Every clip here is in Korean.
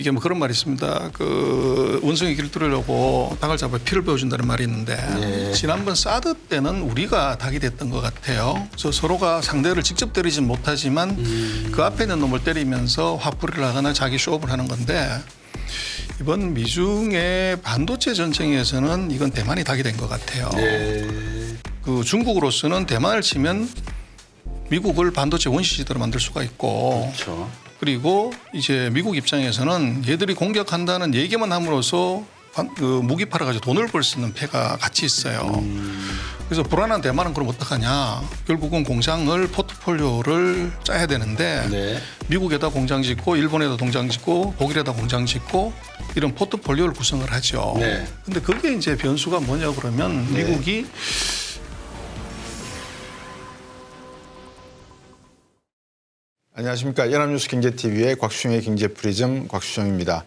이게 뭐 그런 말이 있습니다. 그 원숭이 길 뚫으려고 닭을 잡아 피를 보여준다는 말이 있는데 네. 지난번 사드 때는 우리가 닭이 됐던 것 같아요. 그래서 서로가 상대를 직접 때리진 못하지만 그 앞에 있는 놈을 때리면서 화풀이를 하거나 자기 쇼업을 하는 건데 이번 미중의 반도체 전쟁에서는 이건 대만이 닭이 된 것 같아요. 네. 그 중국으로서는 대만을 치면 미국을 반도체 원시지대로 만들 수가 있고 그렇죠. 그리고 이제 미국 입장에서는 얘들이 공격한다는 얘기만 함으로써 그 무기 팔아가지고 돈을 벌 수 있는 패가 같이 있어요. 그래서 불안한 대만은 그럼 어떡하냐. 결국은 공장을 포트폴리오를 짜야 되는데 네. 미국에다 공장 짓고 일본에다 공장 짓고 독일에다 공장 짓고 이런 포트폴리오를 구성을 하죠. 네. 근데 그게 이제 변수가 뭐냐 그러면 네. 미국이 안녕하십니까. 연합뉴스 경제TV의 곽수정의 경제프리즘 곽수정입니다.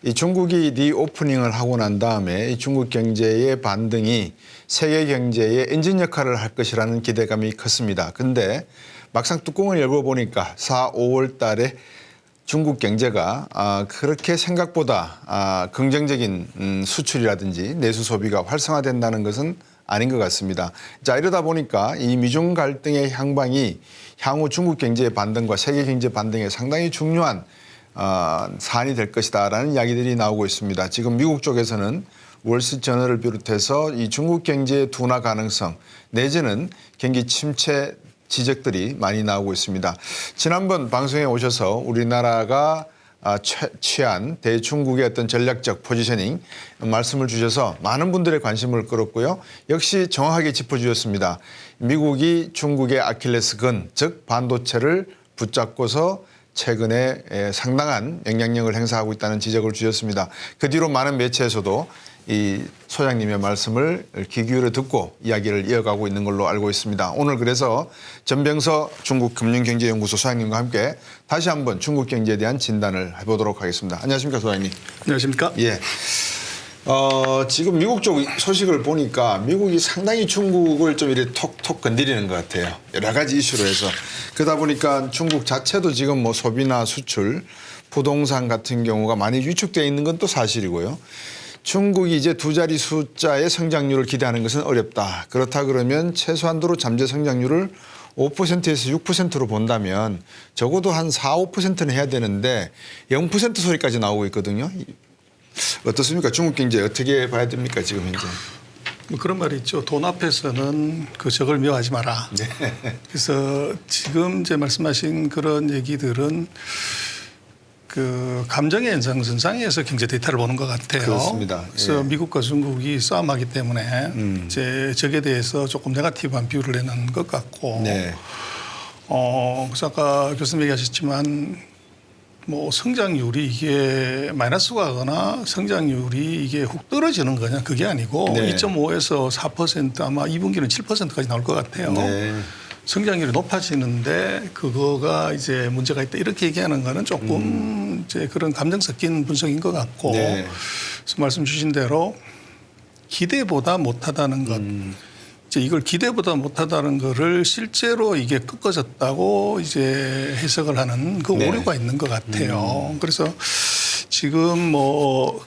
이 중국이 리오프닝을 하고 난 다음에 이 중국 경제의 반등이 세계 경제의 엔진 역할을 할 것이라는 기대감이 컸습니다. 근데 막상 뚜껑을 열고 보니까 4, 5월 달에 중국 경제가 그렇게 생각보다 긍정적인 수출이라든지 내수 소비가 활성화된다는 것은 아닌 것 같습니다. 자, 이러다 보니까 이 미중 갈등의 향방이 향후 중국 경제의 반등과 세계 경제 반등에 상당히 중요한 사안이 될 것이다라는 이야기들이 나오고 있습니다. 지금 미국 쪽에서는 월스트리트저널을 비롯해서 이 중국 경제의 둔화 가능성 내지는 경기 침체 지적들이 많이 나오고 있습니다. 지난번 방송에 오셔서 우리나라가 취한 대중국의 어떤 전략적 포지셔닝 말씀을 주셔서 많은 분들의 관심을 끌었고요. 역시 정확하게 짚어주셨습니다. 미국이 중국의 아킬레스건 즉 반도체를 붙잡고서 최근에 상당한 영향력을 행사하고 있다는 지적을 주셨습니다. 그 뒤로 많은 매체에서도 이 소장님의 말씀을 귀 기울여 듣고 이야기를 이어가고 있는 걸로 알고 있습니다. 오늘 그래서 전병서 중국금융경제연구소 소장님과 함께 다시 한번 중국 경제에 대한 진단을 해보도록 하겠습니다. 안녕하십니까, 소장님. 안녕하십니까? 예. 지금 미국 쪽 소식을 보니까 미국이 상당히 중국을 좀 이렇게 톡톡 건드리는 것 같아요. 여러 가지 이슈로 해서. 그러다 보니까 중국 자체도 지금 뭐 소비나 수출, 부동산 같은 경우가 많이 위축되어 있는 건 또 사실이고요. 중국이 이제 두 자리 숫자의 성장률을 기대하는 것은 어렵다. 그렇다 그러면 최소한도로 잠재 성장률을 5%에서 6%로 본다면 적어도 한 4, 5%는 해야 되는데 0% 소리까지 나오고 있거든요. 어떻습니까? 중국 경제 어떻게 봐야 됩니까? 지금 현재. 뭐 그런 말이 있죠. 돈 앞에서는 그 적을 미워하지 마라. 네. 그래서 지금 이제 말씀하신 그런 얘기들은 그 감정의 연장선상에서 경제 데이터를 보는 것 같아요. 그렇습니다. 그래서 예. 미국과 중국이 싸움하기 때문에 이제 적에 대해서 조금 네거티브한 비율을 내는 것 같고. 네. 그래서 아까 교수님 얘기하셨지만 뭐 성장률이 이게 마이너스가 하거나 성장률이 이게 훅 떨어지는 거냐 그게 아니고 네. 2.5에서 4% 아마 2분기는 7%까지 나올 것 같아요. 네. 성장률이 높아지는데 그거가 이제 문제가 있다 이렇게 얘기하는 거는 조금 이제 그런 감정 섞인 분석인 것 같고 네. 그래서 말씀 주신 대로 기대보다 못하다는 것 이제 이걸 기대보다 못하다는 거를 실제로 이게 꺾어졌다고 이제 해석을 하는 그 네. 오류가 있는 것 같아요. 그래서 지금 뭐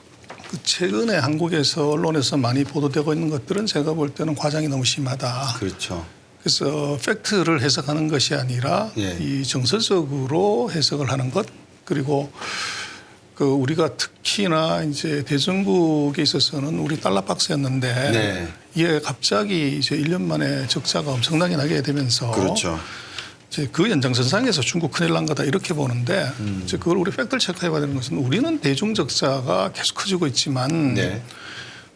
최근에 한국에서 언론에서 많이 보도되고 있는 것들은 제가 볼 때는 과장이 너무 심하다. 그렇죠. 그래서 팩트를 해석하는 것이 아니라 예. 이 정서적으로 해석을 하는 것 그리고 그 우리가 특히나 이제 대중국에 있어서는 우리 달러 박스였는데 네. 이게 갑자기 이제 1년 만에 적자가 엄청나게 나게 되면서 그렇죠. 이제 그 연장선상에서 중국 큰일 난 거다 이렇게 보는데 이제 그걸 우리 팩트를 체크해봐야 되는 것은 우리는 대중 적자가 계속 커지고 있지만 네.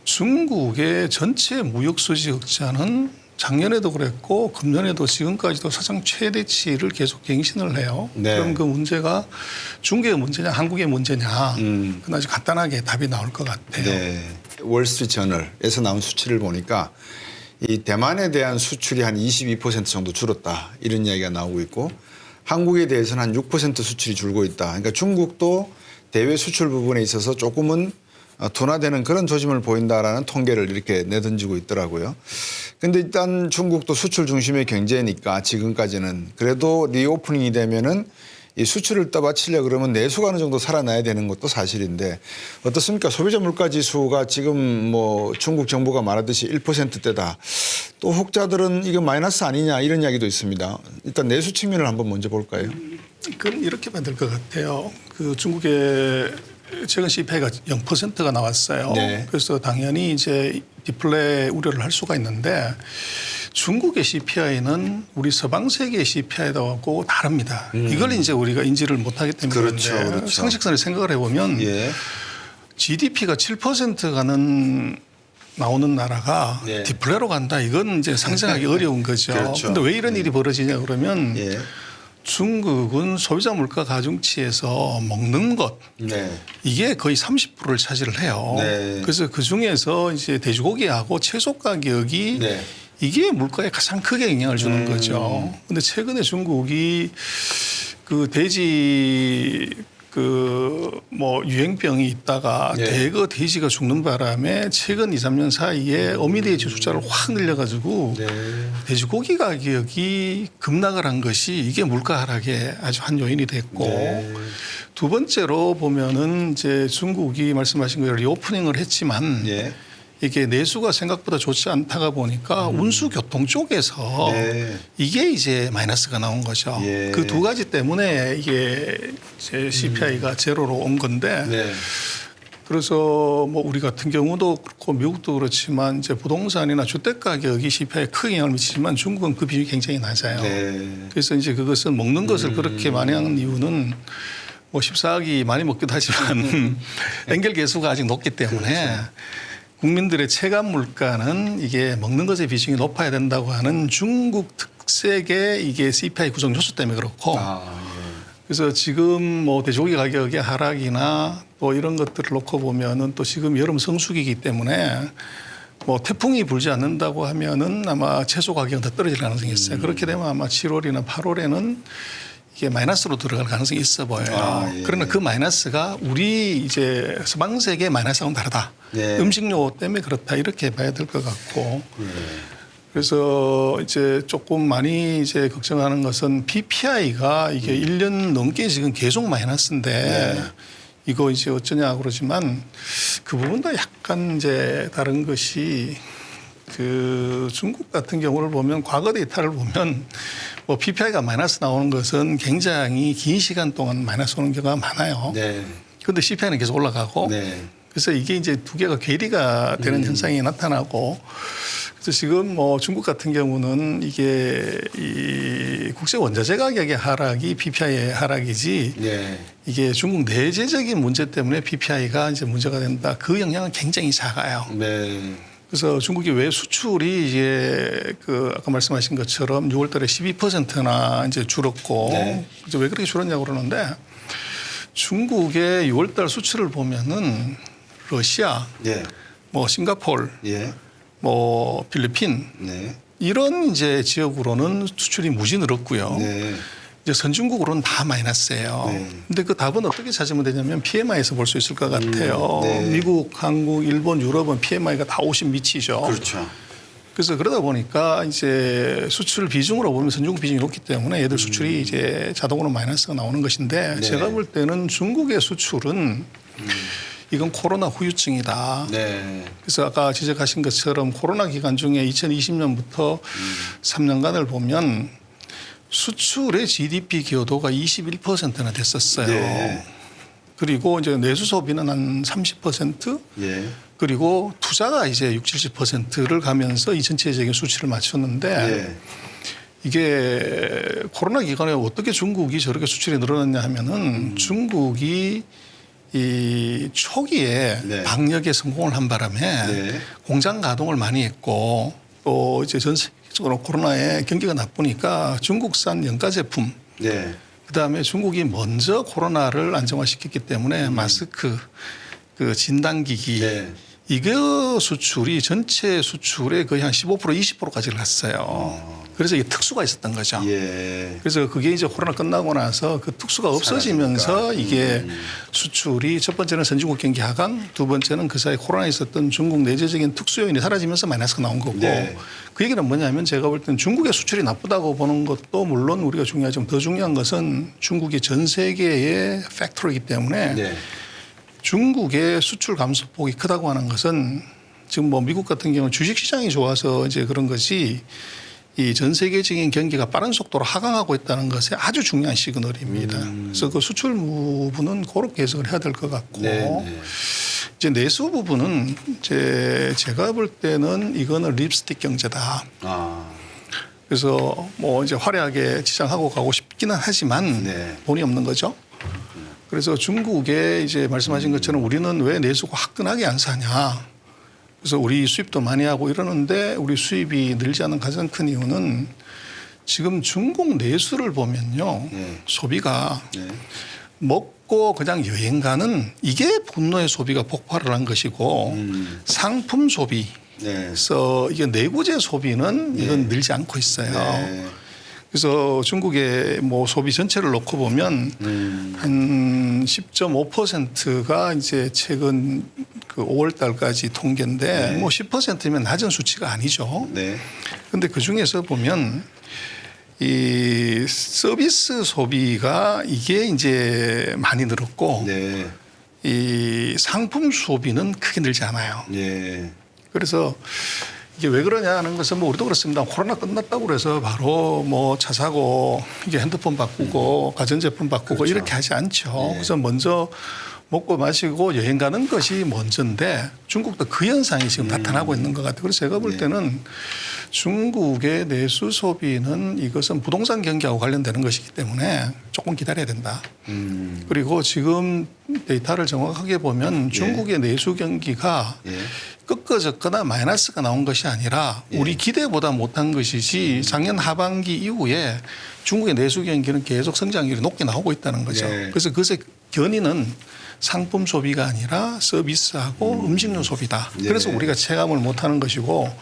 중국의 전체 무역 수지 흑자는 작년에도 그랬고 금년에도 지금까지도 사상 최대치를 계속 갱신을 해요. 네. 그럼 그 문제가 중국의 문제냐 한국의 문제냐 그건 아주 간단하게 답이 나올 것 같아요. 네. 월스트리트저널에서 나온 수치를 보니까 이 대만에 대한 수출이 한 22% 정도 줄었다 이런 이야기가 나오고 있고 한국에 대해서는 한 6% 수출이 줄고 있다. 그러니까 중국도 대외 수출 부분에 있어서 조금은 둔화되는 그런 조짐을 보인다라는 통계를 이렇게 내던지고 있더라고요. 근데 일단 중국도 수출 중심의 경제니까 지금까지는 그래도 리오프닝이 되면은 이 수출을 떠받치려 그러면 내수가 어느 정도 살아나야 되는 것도 사실인데 어떻습니까? 소비자 물가 지수가 지금 뭐 중국 정부가 말하듯이 1%대다. 또 혹자들은 이거 마이너스 아니냐 이런 이야기도 있습니다. 일단 내수 측면을 한번 먼저 볼까요? 그럼 이렇게 만들 것 같아요. 그 중국의 최근 CPI가 0%가 나왔어요. 네. 그래서 당연히 이제 디플레 우려를 할 수가 있는데 중국의 CPI는 우리 서방 세계의 CPI하고 다릅니다. 이걸 이제 우리가 인지를 못하기 때문에 그렇죠, 그런데 그렇죠. 상식선을 생각을 해보면 예. GDP가 7%가 나오는 나라가 예. 디플레로 간다. 이건 이제 상상하기 어려운 거죠. 그렇죠. 그런데 왜 이런 일이 벌어지냐 그러면 예. 중국은 소비자 물가 가중치에서 먹는 것 네. 이게 거의 30%를 차지를 해요. 네. 그래서 그 중에서 이제 돼지고기하고 채소 가격이 네. 이게 물가에 가장 크게 영향을 주는 거죠. 그런데 최근에 중국이 그 돼지 그 뭐 유행병이 있다가 네. 대거 돼지가 죽는 바람에 최근 2, 3년 사이에 어미돼지 숫자를 확 늘려가지고 네. 돼지고기 가격이 급락을 한 것이 이게 물가 하락에 아주 한 요인이 됐고 네. 두 번째로 보면은 이제 중국이 말씀하신 거로 리오프닝을 했지만 예. 이게 내수가 생각보다 좋지 않다가 보니까 운수 교통 쪽에서 네. 이게 이제 마이너스가 나온 거죠. 예. 그 두 가지 때문에 이게 이제 CPI가 제로로 온 건데 네. 그래서 뭐 우리 같은 경우도 그렇고 미국도 그렇지만 이제 부동산이나 주택 가격이 CPI에 크게 영향을 미치지만 중국은 그 비중이 굉장히 낮아요. 네. 그래서 이제 그것은 먹는 것을 그렇게 많이 하는 이유는 뭐 14억이 많이 먹기도 하지만 연결 개수가 아직 높기 때문에 그렇죠. 국민들의 체감 물가는 이게 먹는 것의 비중이 높아야 된다고 하는 중국 특색의 이게 CPI 구성 요소 때문에 그렇고 그래서 지금 뭐 돼지고기 가격의 하락이나 또 이런 것들을 놓고 보면은 또 지금 여름 성수기이기 때문에 뭐 태풍이 불지 않는다고 하면은 아마 채소 가격은 더 떨어질 가능성이 있어요. 그렇게 되면 아마 7월이나 8월에는 이게 마이너스로 들어갈 가능성이 있어 보여요. 예. 그러나 그 마이너스가 우리 이제 서방 세계 마이너스하고는 다르다. 예. 음식료 때문에 그렇다 이렇게 봐야 될 것 같고. 예. 그래서 이제 조금 많이 이제 걱정하는 것은 PPI가 이게 1년 넘게 지금 계속 마이너스인데 이거 이제 어쩌냐 그러지만 그 부분도 약간 이제 다른 것이 그 중국 같은 경우를 보면 과거 데이터를 보면 뭐 PPI가 마이너스 나오는 것은 굉장히 긴 시간 동안 마이너스 오는 경우가 많아요. 네. 그런데 CPI는 계속 올라가고 네. 그래서 이게 이제 두 개가 괴리가 되는 현상이 나타나고 그래서 지금 뭐 중국 같은 경우는 이게 이 국제 원자재 가격의 하락이 PPI의 하락이지 네. 이게 중국 내재적인 문제 때문에 PPI가 이제 문제가 된다. 그 영향은 굉장히 작아요. 네. 그래서 중국이 왜 수출이 이제 그 아까 말씀하신 것처럼 6월 달에 12%나 이제 줄었고 네. 그래서 왜 그렇게 줄었냐고 그러는데 중국의 6월 달 수출을 보면은 러시아, 예. 뭐 싱가포르, 예. 뭐 필리핀 네. 이런 이제 지역으로는 수출이 무지 늘었고요. 네. 이제 선진국으로는 다 마이너스예요. 네. 근데 그 답은 어떻게 찾으면 되냐면 PMI에서 볼 수 있을 것 같아요. 네. 미국, 한국, 일본, 유럽은 PMI가 다 50 미치죠. 그렇죠. 그래서 그러다 보니까 이제 수출 비중으로 보면 선진국 비중이 높기 때문에 얘들 수출이 이제 자동으로 마이너스가 나오는 것인데 네. 제가 볼 때는 중국의 수출은 이건 코로나 후유증이다. 네. 그래서 아까 지적하신 것처럼 코로나 기간 중에 2020년부터 3년간을 보면 수출의 GDP 기여도가 21%나 됐었어요. 네. 그리고 이제 내수 소비는 한 30%, 예. 그리고 투자가 이제 60, 70%를 가면서 이 전체적인 수치를 맞췄는데 예. 이게 코로나 기간에 어떻게 중국이 저렇게 수출이 늘어났냐 하면은 중국이 이 초기에 네. 방역에 성공을 한 바람에 네. 공장 가동을 많이 했고 또 이제 전 세계적으로 코로나에 경기가 나쁘니까 중국산 연가 제품 네. 그다음에 중국이 먼저 코로나를 안정화시켰기 때문에 마스크, 그 진단기기 네. 이거 수출이 전체 수출의 거의 한 15% 20%까지 갔어요. 그래서 이게 특수가 있었던 거죠. 예. 그래서 그게 이제 코로나 끝나고 나서 그 특수가 없어지면서 이게 음. 수출이 첫 번째는 선진국 경기 하강, 두 번째는 그 사이 코로나에 있었던 중국 내재적인 특수 요인이 사라지면서 마이너스가 나온 거고 네. 그 얘기는 뭐냐면 제가 볼 때는 중국의 수출이 나쁘다고 보는 것도 물론 우리가 중요하지만 더 중요한 것은 중국이 전 세계의 팩토리이기 때문에 네. 중국의 수출 감소폭이 크다고 하는 것은 지금 뭐 미국 같은 경우는 주식 시장이 좋아서 이제 그런 것이 이 전 세계적인 경기가 빠른 속도로 하강하고 있다는 것에 아주 중요한 시그널입니다. 그래서 그 수출 부분은 그렇게 해석을 해야 될 것 같고 네. 이제 내수 부분은 제가 볼 때는 이거는 립스틱 경제다. 아. 그래서 뭐 이제 화려하게 지장하고 가고 싶기는 하지만 네. 돈이 없는 거죠. 그래서 중국에 이제 말씀하신 것처럼 우리는 왜 내수가 화끈하게 안 사냐. 그래서 우리 수입도 많이 하고 이러는데 우리 수입이 늘지 않은 가장 큰 이유는 지금 중국 내수를 보면요. 네. 소비가 네. 먹고 그냥 여행 가는 이게 분노의 소비가 폭발을 한 것이고 상품 소비. 네. 그래서 이게 내구재 소비는 이건 늘지 않고 있어요. 네. 그래서 중국의 뭐 소비 전체를 놓고 보면 한 10.5%가 이제 최근 그 5월 달까지 통계인데 네. 뭐 10%면 낮은 수치가 아니죠. 네. 그런데 그 중에서 보면 이 서비스 소비가 이게 이제 많이 늘었고 네. 이 상품 소비는 크게 늘지 않아요. 예. 그래서 이게 왜 그러냐 하는 것은 뭐 우리도 그렇습니다. 코로나 끝났다고 그래서 바로 뭐 차 사고 이게 핸드폰 바꾸고 가전제품 바꾸고 그렇죠. 이렇게 하지 않죠. 네. 그래서 먼저 먹고 마시고 여행 가는 것이 먼저인데 중국도 그 현상이 지금 나타나고 있는 것 같아요. 그래서 제가 볼 네. 때는 중국의 내수 소비는 이것은 부동산 경기하고 관련되는 것이기 때문에 조금 기다려야 된다. 그리고 지금 데이터를 정확하게 보면 중국의 내수 경기가 예. 꺾어졌거나 마이너스가 나온 것이 아니라 우리 기대보다 못한 것이지 작년 하반기 이후에 중국의 내수 경기는 계속 성장률이 높게 나오고 있다는 거죠. 네. 그래서 그것의 견인은 상품 소비가 아니라 서비스하고 음식료 소비다. 네. 그래서 우리가 체감을 못하는 것이고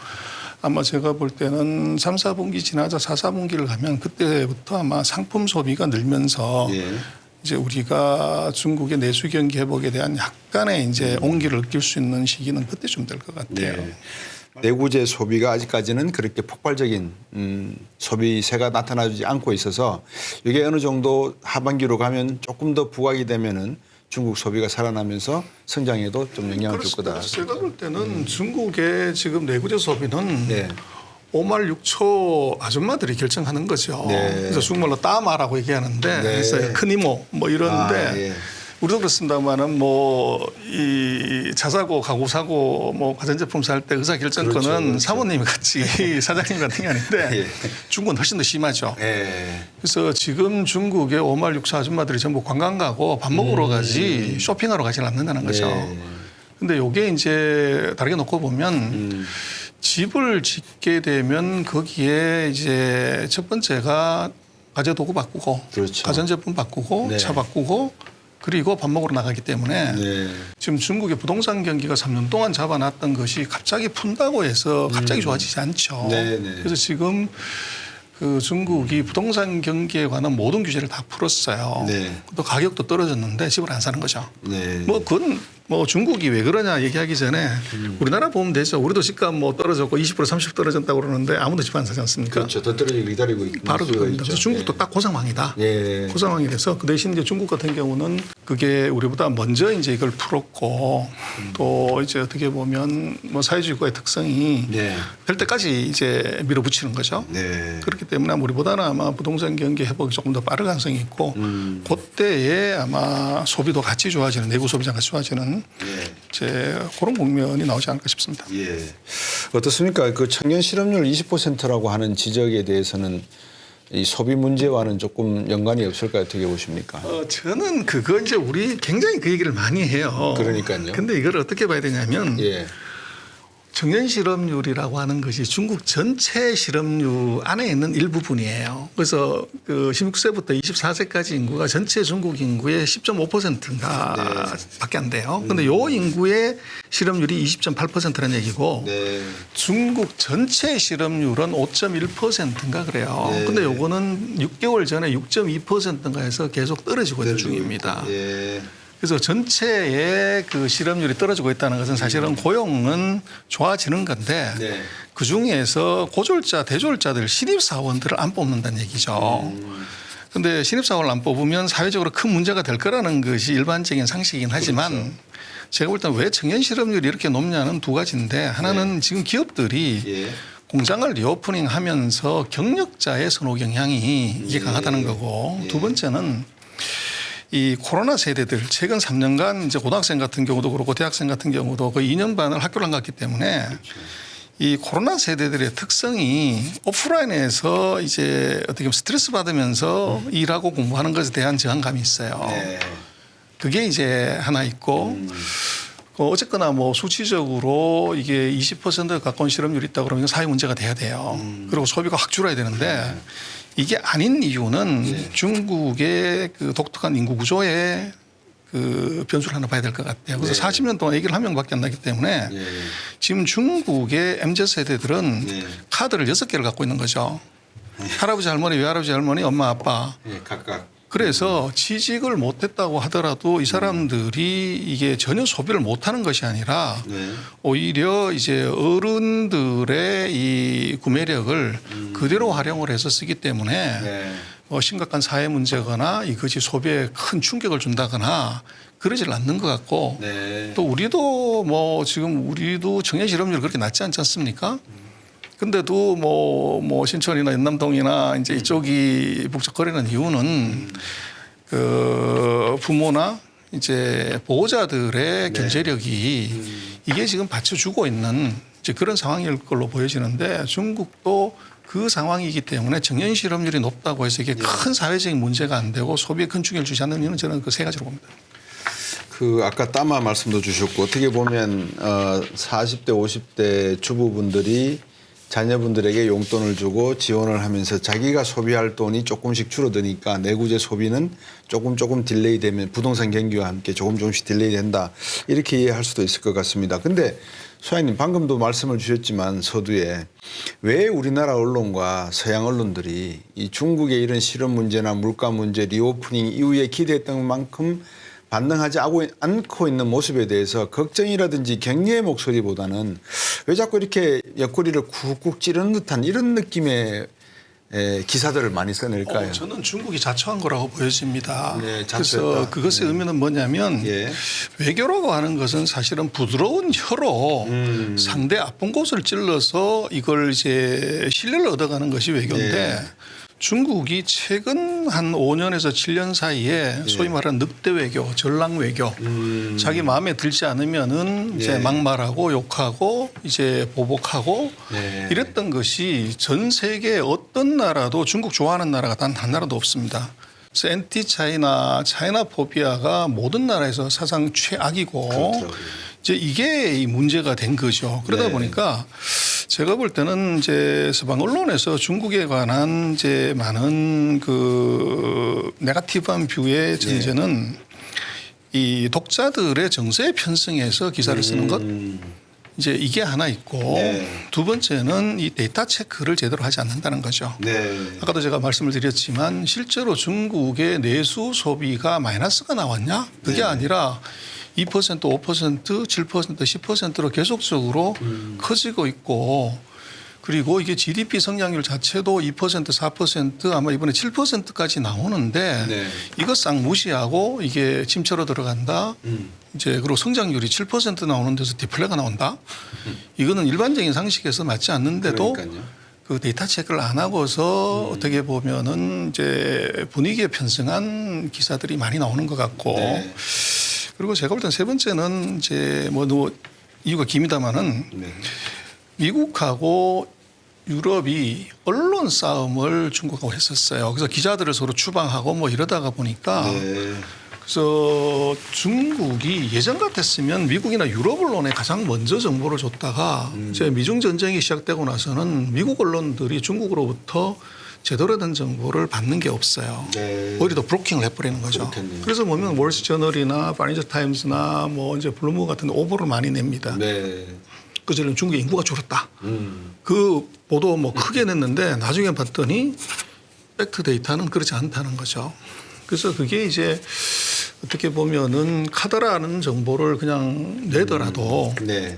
아마 제가 볼 때는 3, 4분기 지나자 4, 4분기를 가면 그때부터 아마 상품 소비가 늘면서 예. 이제 우리가 중국의 내수 경기 회복에 대한 약간의 이제 온기를 느낄 수 있는 시기는 그때쯤 될 것 같아요. 네. 내구재 소비가 아직까지는 그렇게 폭발적인 소비세가 나타나지 않고 있어서 이게 어느 정도 하반기로 가면 조금 더 부각이 되면은 중국 소비가 살아나면서 성장에도 좀 영향을 줄 거다. 그래서 제가 볼 때는 중국의 지금 내구재 소비는 네. 5말 6초 아줌마들이 결정하는 거죠. 네. 그래서 중국말로 따마라고 얘기하는데 네. 그래서 큰 이모 뭐 이러는데 아, 예. 우리도 그렇습니다만은 뭐 이 차 사고 가구 사고 뭐 가전제품 살 때 의사 결정권은 그렇죠, 그렇죠. 사모님이 같이 사장님 같은 게 아닌데 예. 중국은 훨씬 더 심하죠. 예. 그래서 지금 중국의 5말 6초 아줌마들이 전부 관광 가고 밥 먹으러 가지 쇼핑하러 가지 않는다는 거죠. 네. 근데 요게 이제 다르게 놓고 보면 집을 짓게 되면 거기에 이제 첫 번째가 가재도구 바꾸고 그렇죠. 가전제품 바꾸고 네. 차 바꾸고 그리고 밥 먹으러 나가기 때문에 네. 지금 중국의 부동산 경기가 3년 동안 잡아놨던 것이 갑자기 푼다고 해서 갑자기 좋아지지 않죠. 네, 네. 그래서 지금 그 중국이 부동산 경기에 관한 모든 규제를 다 풀었어요. 네. 또 가격도 떨어졌는데 집을 안 사는 거죠. 네. 뭐 그건 뭐 중국이 왜 그러냐 얘기하기 전에 우리나라 보면 되죠. 우리도 집값 뭐 떨어졌고 20% 30% 떨어졌다고 그러는데 아무도 집 안 사지 않습니까? 그렇죠. 더 떨어지기 기다리고 있는 바로 수요가 그겁니다. 있죠. 그래서 중국도 예. 딱 그 상황이다. 예. 그 상황이 돼서 그 대신 이제 중국 같은 경우는 그게 우리보다 먼저 이제 이걸 풀었고 또 이제 어떻게 보면 뭐 사회주의 국가의 특성이 네. 될 때까지 이제 밀어붙이는 거죠. 네. 그렇기 때문에 우리보다는 아마 부동산 경기 회복이 조금 더 빠른 가능성이 있고 그때에 아마 소비도 같이 좋아지는 내구 소비자 같이 좋아지는 예. 이제 그런 국면이 나오지 않을까 싶습니다. 예. 어떻습니까? 그 청년 실업률 20%라고 하는 지적에 대해서는 이 소비 문제와는 조금 연관이 없을까요? 어떻게 보십니까? 저는 그거 이제 우리 굉장히 그 얘기를 많이 해요. 그러니까요. 근데 이걸 어떻게 봐야 되냐면 예. 청년 실업률이라고 하는 것이 중국 전체 실업률 안에 있는 일부분이에요. 그래서 그 16세부터 24세까지 인구가 전체 중국 인구의 10.5%인가 밖에 안 돼요. 근데 요 인구의 실업률이 20.8%라는 얘기고 네. 중국 전체 실업률은 5.1%인가 그래요. 네. 근데 요거는 6개월 전에 6.2%인가 해서 계속 떨어지고 있는 중입니다. 예. 그래서 전체의 그 실업률이 떨어지고 있다는 것은 사실은 고용은 좋아지는 건데 네. 그 중에서 고졸자, 대졸자들, 신입사원들을 안 뽑는다는 얘기죠. 그런데 신입사원을 안 뽑으면 사회적으로 큰 문제가 될 거라는 것이 일반적인 상식이긴 하지만 그렇죠. 제가 볼 때는 왜 청년 실업률이 이렇게 높냐는 두 가지인데 하나는 지금 기업들이 예. 공장을 리오프닝 하면서 경력자의 선호 경향이 이게 강하다는 거고 두 번째는 이 코로나 세대들 최근 3년간 이제 고등학생 같은 경우도 그렇고 대학생 같은 경우도 거의 2년 반을 학교를 안 갔기 때문에 이 코로나 세대들의 특성이 오프라인에서 이제 어떻게 보면 스트레스 받으면서 일하고 공부하는 것에 대한 저항감이 있어요. 네. 그게 이제 하나 있고 어쨌거나 뭐 수치적으로 이게 20% 가까운 실업률이 있다 그러면 사회 문제가 돼야 돼요. 그리고 소비가 확 줄어야 되는데 이게 아닌 이유는 중국의 그 독특한 인구 구조에 그 변수를 하나 봐야 될 것 같아요. 그래서 40년 동안 얘기를 한 명밖에 안 나기 때문에 지금 중국의 MZ 세대들은 카드를 6개를 갖고 있는 거죠. 할아버지 할머니, 외할아버지 할머니, 엄마 아빠. 각각. 그래서 취직을 못했다고 하더라도 이 사람들이 이게 전혀 소비를 못하는 것이 아니라 오히려 이제 어른들의 이 구매력을 그대로 활용을 해서 쓰기 때문에 심각한 사회 문제거나 이것이 소비에 큰 충격을 준다거나 그러질 않는 것 같고 또 우리도 뭐 지금 우리도 청년 실업률이 그렇게 낮지 않지 않습니까? 근데도 뭐 신촌이나 연남동이나 이제 이쪽이 북적거리는 이유는 그 부모나 이제 보호자들의 경제력이 이게 지금 받쳐주고 있는 이제 그런 상황일 걸로 보여지는데 중국도 그 상황이기 때문에 청년 실업률이 높다고 해서 이게 큰 사회적인 문제가 안 되고 소비에 큰 충격을 주지 않는 이유는 저는 그 세 가지로 봅니다. 그 아까 따마 말씀도 주셨고 어떻게 보면 40대 50대 주부분들이 자녀분들에게 용돈을 주고 지원을 하면서 자기가 소비할 돈이 조금씩 줄어드니까 내구재 소비는 조금 딜레이 되면 부동산 경기와 함께 조금씩 딜레이 된다. 이렇게 이해할 수도 있을 것 같습니다. 근데 소장님 방금도 말씀을 주셨지만 서두에 왜 우리나라 언론과 서양 언론들이 이 중국의 이런 실업 문제나 물가 문제 리오프닝 이후에 기대했던 만큼 반등하지 않고 있는 모습에 대해서 걱정이라든지 격려의 목소리보다는 왜 자꾸 이렇게 옆구리를 쿡쿡 찌르는 듯한 이런 느낌의 기사들을 많이 써낼까요? 저는 중국이 자초한 거라고 보여집니다. 네, 그래서 자초했다. 그것의 의미는 뭐냐면 외교라고 하는 것은 사실은 부드러운 혀로 상대 아픈 곳을 찔러서 이걸 이제 신뢰를 얻어가는 것이 외교인데 중국이 최근 한 5년에서 7년 사이에 소위 말하는 늑대 외교, 전랑 외교, 자기 마음에 들지 않으면은 이제 막말하고 욕하고 이제 보복하고 이랬던 것이 전 세계 어떤 나라도 중국 좋아하는 나라가 단 한 나라도 없습니다. 그래서 엔티 차이나 차이나 포비아가 모든 나라에서 사상 최악이고 이제 이게 이 문제가 된 거죠. 그러다 보니까 제가 볼 때는 이제 서방 언론에서 중국에 관한 이제 많은 그 네거티브한 뷰의 전제는 이 독자들의 정서에 편승해서 기사를 쓰는 것 이제 이게 하나 있고 두 번째는 이 데이터 체크를 제대로 하지 않는다는 거죠. 아까도 제가 말씀을 드렸지만 실제로 중국의 내수 소비가 마이너스가 나왔냐? 그게 아니라 2%, 5%, 7%, 10%로 계속적으로 커지고 있고 그리고 이게 GDP 성장률 자체도 2%, 4% 아마 이번에 7%까지 나오는데 이거 싹 무시하고 이게 침체로 들어간다. 이제 그리고 성장률이 7% 나오는 데서 디플레가 나온다. 이거는 일반적인 상식에서 맞지 않는데도 그 데이터 체크를 안 하고서 어떻게 보면은 이제 분위기에 편승한 기사들이 많이 나오는 것 같고 그리고 제가 볼 땐 세 번째는 이제 뭐 이유가 깁니다마는 미국하고 유럽이 언론 싸움을 중국하고 했었어요. 그래서 기자들을 서로 추방하고 뭐 이러다가 보니까 그래서 중국이 예전 같았으면 미국이나 유럽 언론에 가장 먼저 정보를 줬다가 이제 미중 전쟁이 시작되고 나서는 미국 언론들이 중국으로부터 제대로 된 정보를 받는 게 없어요. 네. 오히려 더 브로킹을 해버리는 거죠. 그렇겠네요. 그래서 보면 월스트저널이나 파이낸셜 타임스나 뭐 이제 블룸버그 같은 데 오보를 많이 냅니다. 네. 그전에 중국의 인구가 줄었다. 그 보도 뭐 크게 냈는데 나중에 봤더니 팩트 데이터는 그렇지 않다는 거죠. 그래서 그게 이제 어떻게 보면은 카더라는 정보를 그냥 내더라도 네.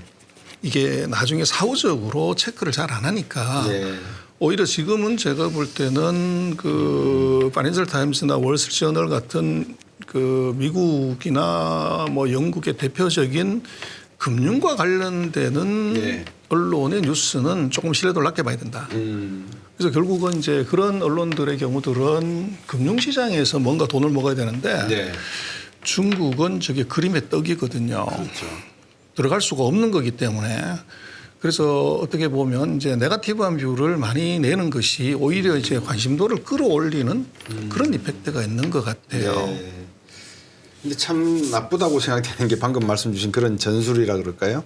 이게 나중에 사후적으로 체크를 잘 안 하니까 네. 오히려 지금은 제가 볼 때는 그 파이낸셜 타임스나 월스트리트저널 같은 그 미국이나 뭐 영국의 대표적인 금융과 관련되는 네. 언론의 뉴스는 조금 신뢰도를 낮게 봐야 된다. 그래서 결국은 이제 그런 언론들의 경우들은 금융시장에서 뭔가 돈을 먹어야 되는데 네. 중국은 저게 그림의 떡이거든요. 그렇죠. 들어갈 수가 없는 거기 때문에 그래서 어떻게 보면 이제 네거티브한 뷰를 많이 내는 것이 오히려 이제 관심도를 끌어올리는 그런 이펙트가 있는 것 같아요. 네. 근데 참 나쁘다고 생각되는 게 방금 말씀 주신 그런 전술이라 그럴까요?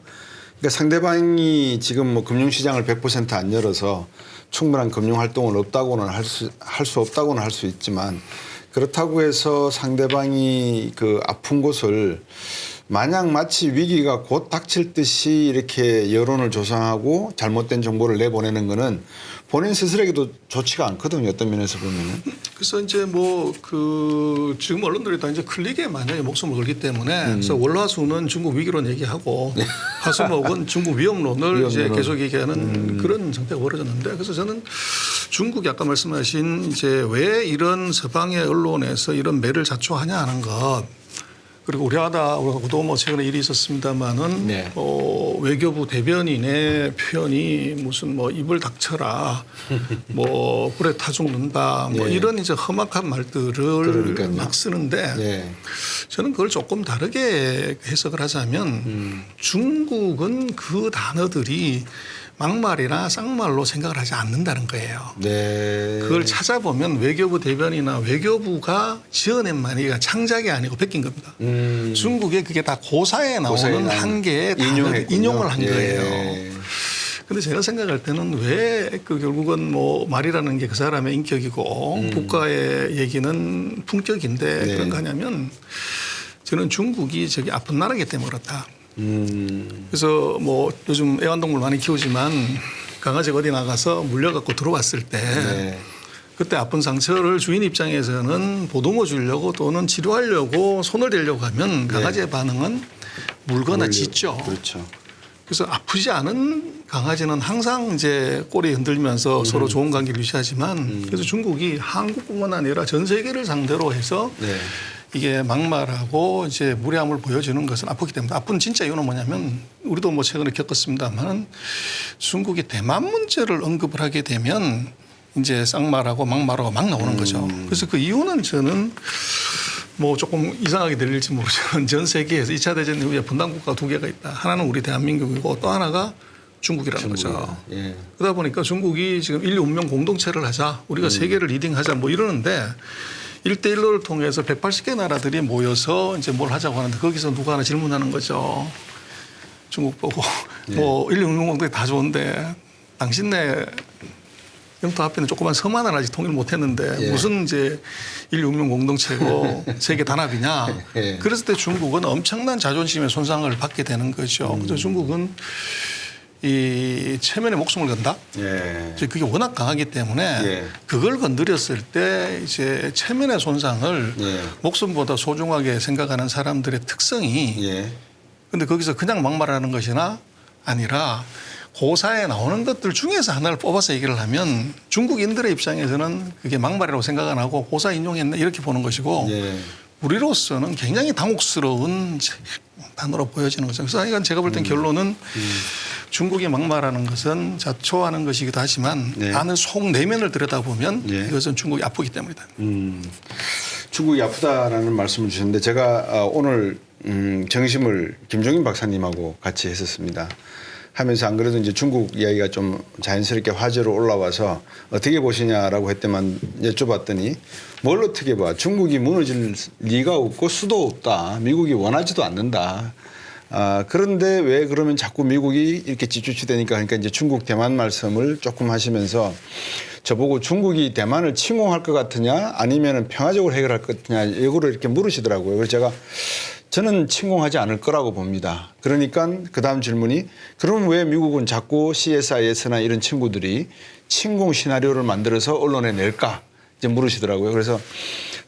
그러니까 상대방이 지금 뭐 금융시장을 100% 안 열어서 충분한 금융 활동을 없다고는 할 수 없다고는 할 수 있지만 그렇다고 해서 상대방이 그 아픈 곳을 마냥 마치 위기가 곧 닥칠 듯이 이렇게 여론을 조성하고 잘못된 정보를 내보내는 거는 본인 스스로에게도 좋지가 않거든요. 어떤 면에서 보면은. 그래서 이제 뭐 그 지금 언론들이 다 이제 클릭에 만약에 목숨을 걸기 때문에 그래서 월화수는 중국 위기론 얘기하고 화수목은 중국 위험론을 이제 계속 얘기하는 그런 상태가 벌어졌는데 그래서 저는 중국이 아까 말씀하신 이제 왜 이런 서방의 언론에서 이런 매를 자초하냐 하는 것 그리고 우리하고도 뭐 최근에 일이 있었습니다만은 네. 외교부 대변인의 표현이 무슨 뭐 입을 닥쳐라, 뭐 불에 타 죽는다, 뭐 네. 이런 이제 험악한 말들을 그러니까요. 막 쓰는데 네. 저는 그걸 조금 다르게 해석을 하자면 중국은 그 단어들이 막말이나 쌍말로 생각을 하지 않는다는 거예요. 네. 그걸 찾아보면 외교부 대변이나 외교부가 지어낸 말이 창작이 아니고 베낀 겁니다. 중국에 그게 다 고사에 나오는 한 개의 단어를 인용을 한 거예요. 근데 제가 생각할 때는 왜 그 결국은 뭐 말이라는 게 그 사람의 인격이고 국가의 얘기는 품격인데 네. 그런 거 하냐면 저는 중국이 저기 아픈 나라이기 때문에 그렇다. 그래서 뭐 요즘 애완동물 많이 키우지만 강아지가 어디 나가서 물려갖고 들어왔을 때 네. 그때 아픈 상처를 주인 입장에서는 보듬어 주려고 또는 치료하려고 손을 대려고 하면 강아지의 반응은 물거나 짖죠. 그렇죠. 그래서 아프지 않은 강아지는 항상 이제 꼬리 흔들면서 서로 좋은 관계를 유지하지만 그래서 중국이 한국뿐만 아니라 전 세계를 상대로 해서 네. 이게 막말하고 이제 무례함을 보여주는 것은 아프기 때문에 아픈 진짜 이유는 뭐냐면 우리도 뭐 최근에 겪었습니다만 중국이 대만 문제를 언급을 하게 되면 이제 쌍말하고 막말하고 막 나오는 거죠. 그래서 그 이유는 저는 뭐 조금 이상하게 들릴지 모르지만 전 세계에서 2차 대전 이후에 분단국가 두 개가 있다. 하나는 우리 대한민국이고 또 하나가 중국이라는 거죠. 예. 그러다 보니까 중국이 지금 인류 운명 공동체를 하자. 우리가 세계를 리딩하자 뭐 이러는데 1대1로를 통해서 180개 나라들이 모여서 이제 뭘 하자고 하는데 거기서 누가 하나 질문하는 거죠. 중국 보고 뭐 인류 운명 공동체 다 좋은데 당신네 영토 앞에는 조그만 섬 하나를 아직 통일 못 했는데 무슨 이제 인류 운명 공동체고 세계 단합이냐. 그랬을 때 중국은 엄청난 자존심의 손상을 받게 되는 거죠. 그래서 중국은 이 체면에 목숨을 건다. 이제 그게 워낙 강하기 때문에 그걸 건드렸을 때 이제 체면의 손상을 목숨보다 소중하게 생각하는 사람들의 특성이 근데 거기서 그냥 막말하는 것이나 아니라 고사에 나오는 것들 중에서 하나를 뽑아서 얘기를 하면 중국인들의 입장에서는 그게 막말이라고 생각 안 하고 고사 인용했나 이렇게 보는 것이고 우리로서는 굉장히 당혹스러운 단어로 보여지는 거죠. 그래서 이건 제가 볼 땐 결론은 중국이 막말하는 것은 자초하는 것이기도 하지만 안을 속 내면을 들여다보면 이것은 중국이 아프기 때문이다. 중국이 아프다라는 말씀을 주셨는데 제가 오늘 정심을 김종인 박사님하고 같이 했었습니다. 하면서 안 그래도 이제 중국 이야기가 좀 자연스럽게 화제로 올라와서 어떻게 보시냐라고 했더만 여쭤봤더니 뭘 어떻게 봐. 중국이 무너질 리가 없고 수도 없다. 미국이 원하지도 않는다. 그런데 왜 그러면 자꾸 미국이 이렇게 찌쭈쭈대니까 그러니까 이제 중국 대만 말씀을 조금 하시면서 저보고 중국이 대만을 침공할 것 같으냐 아니면 평화적으로 해결할 것 같으냐 이거를 이렇게 물으시더라고요. 그래서 저는 침공하지 않을 거라고 봅니다. 그러니까 그다음 질문이 그럼 왜 미국은 자꾸 CSIS나 이런 친구들이 침공 시나리오를 만들어서 언론에 낼까 이제 물으시더라고요. 그래서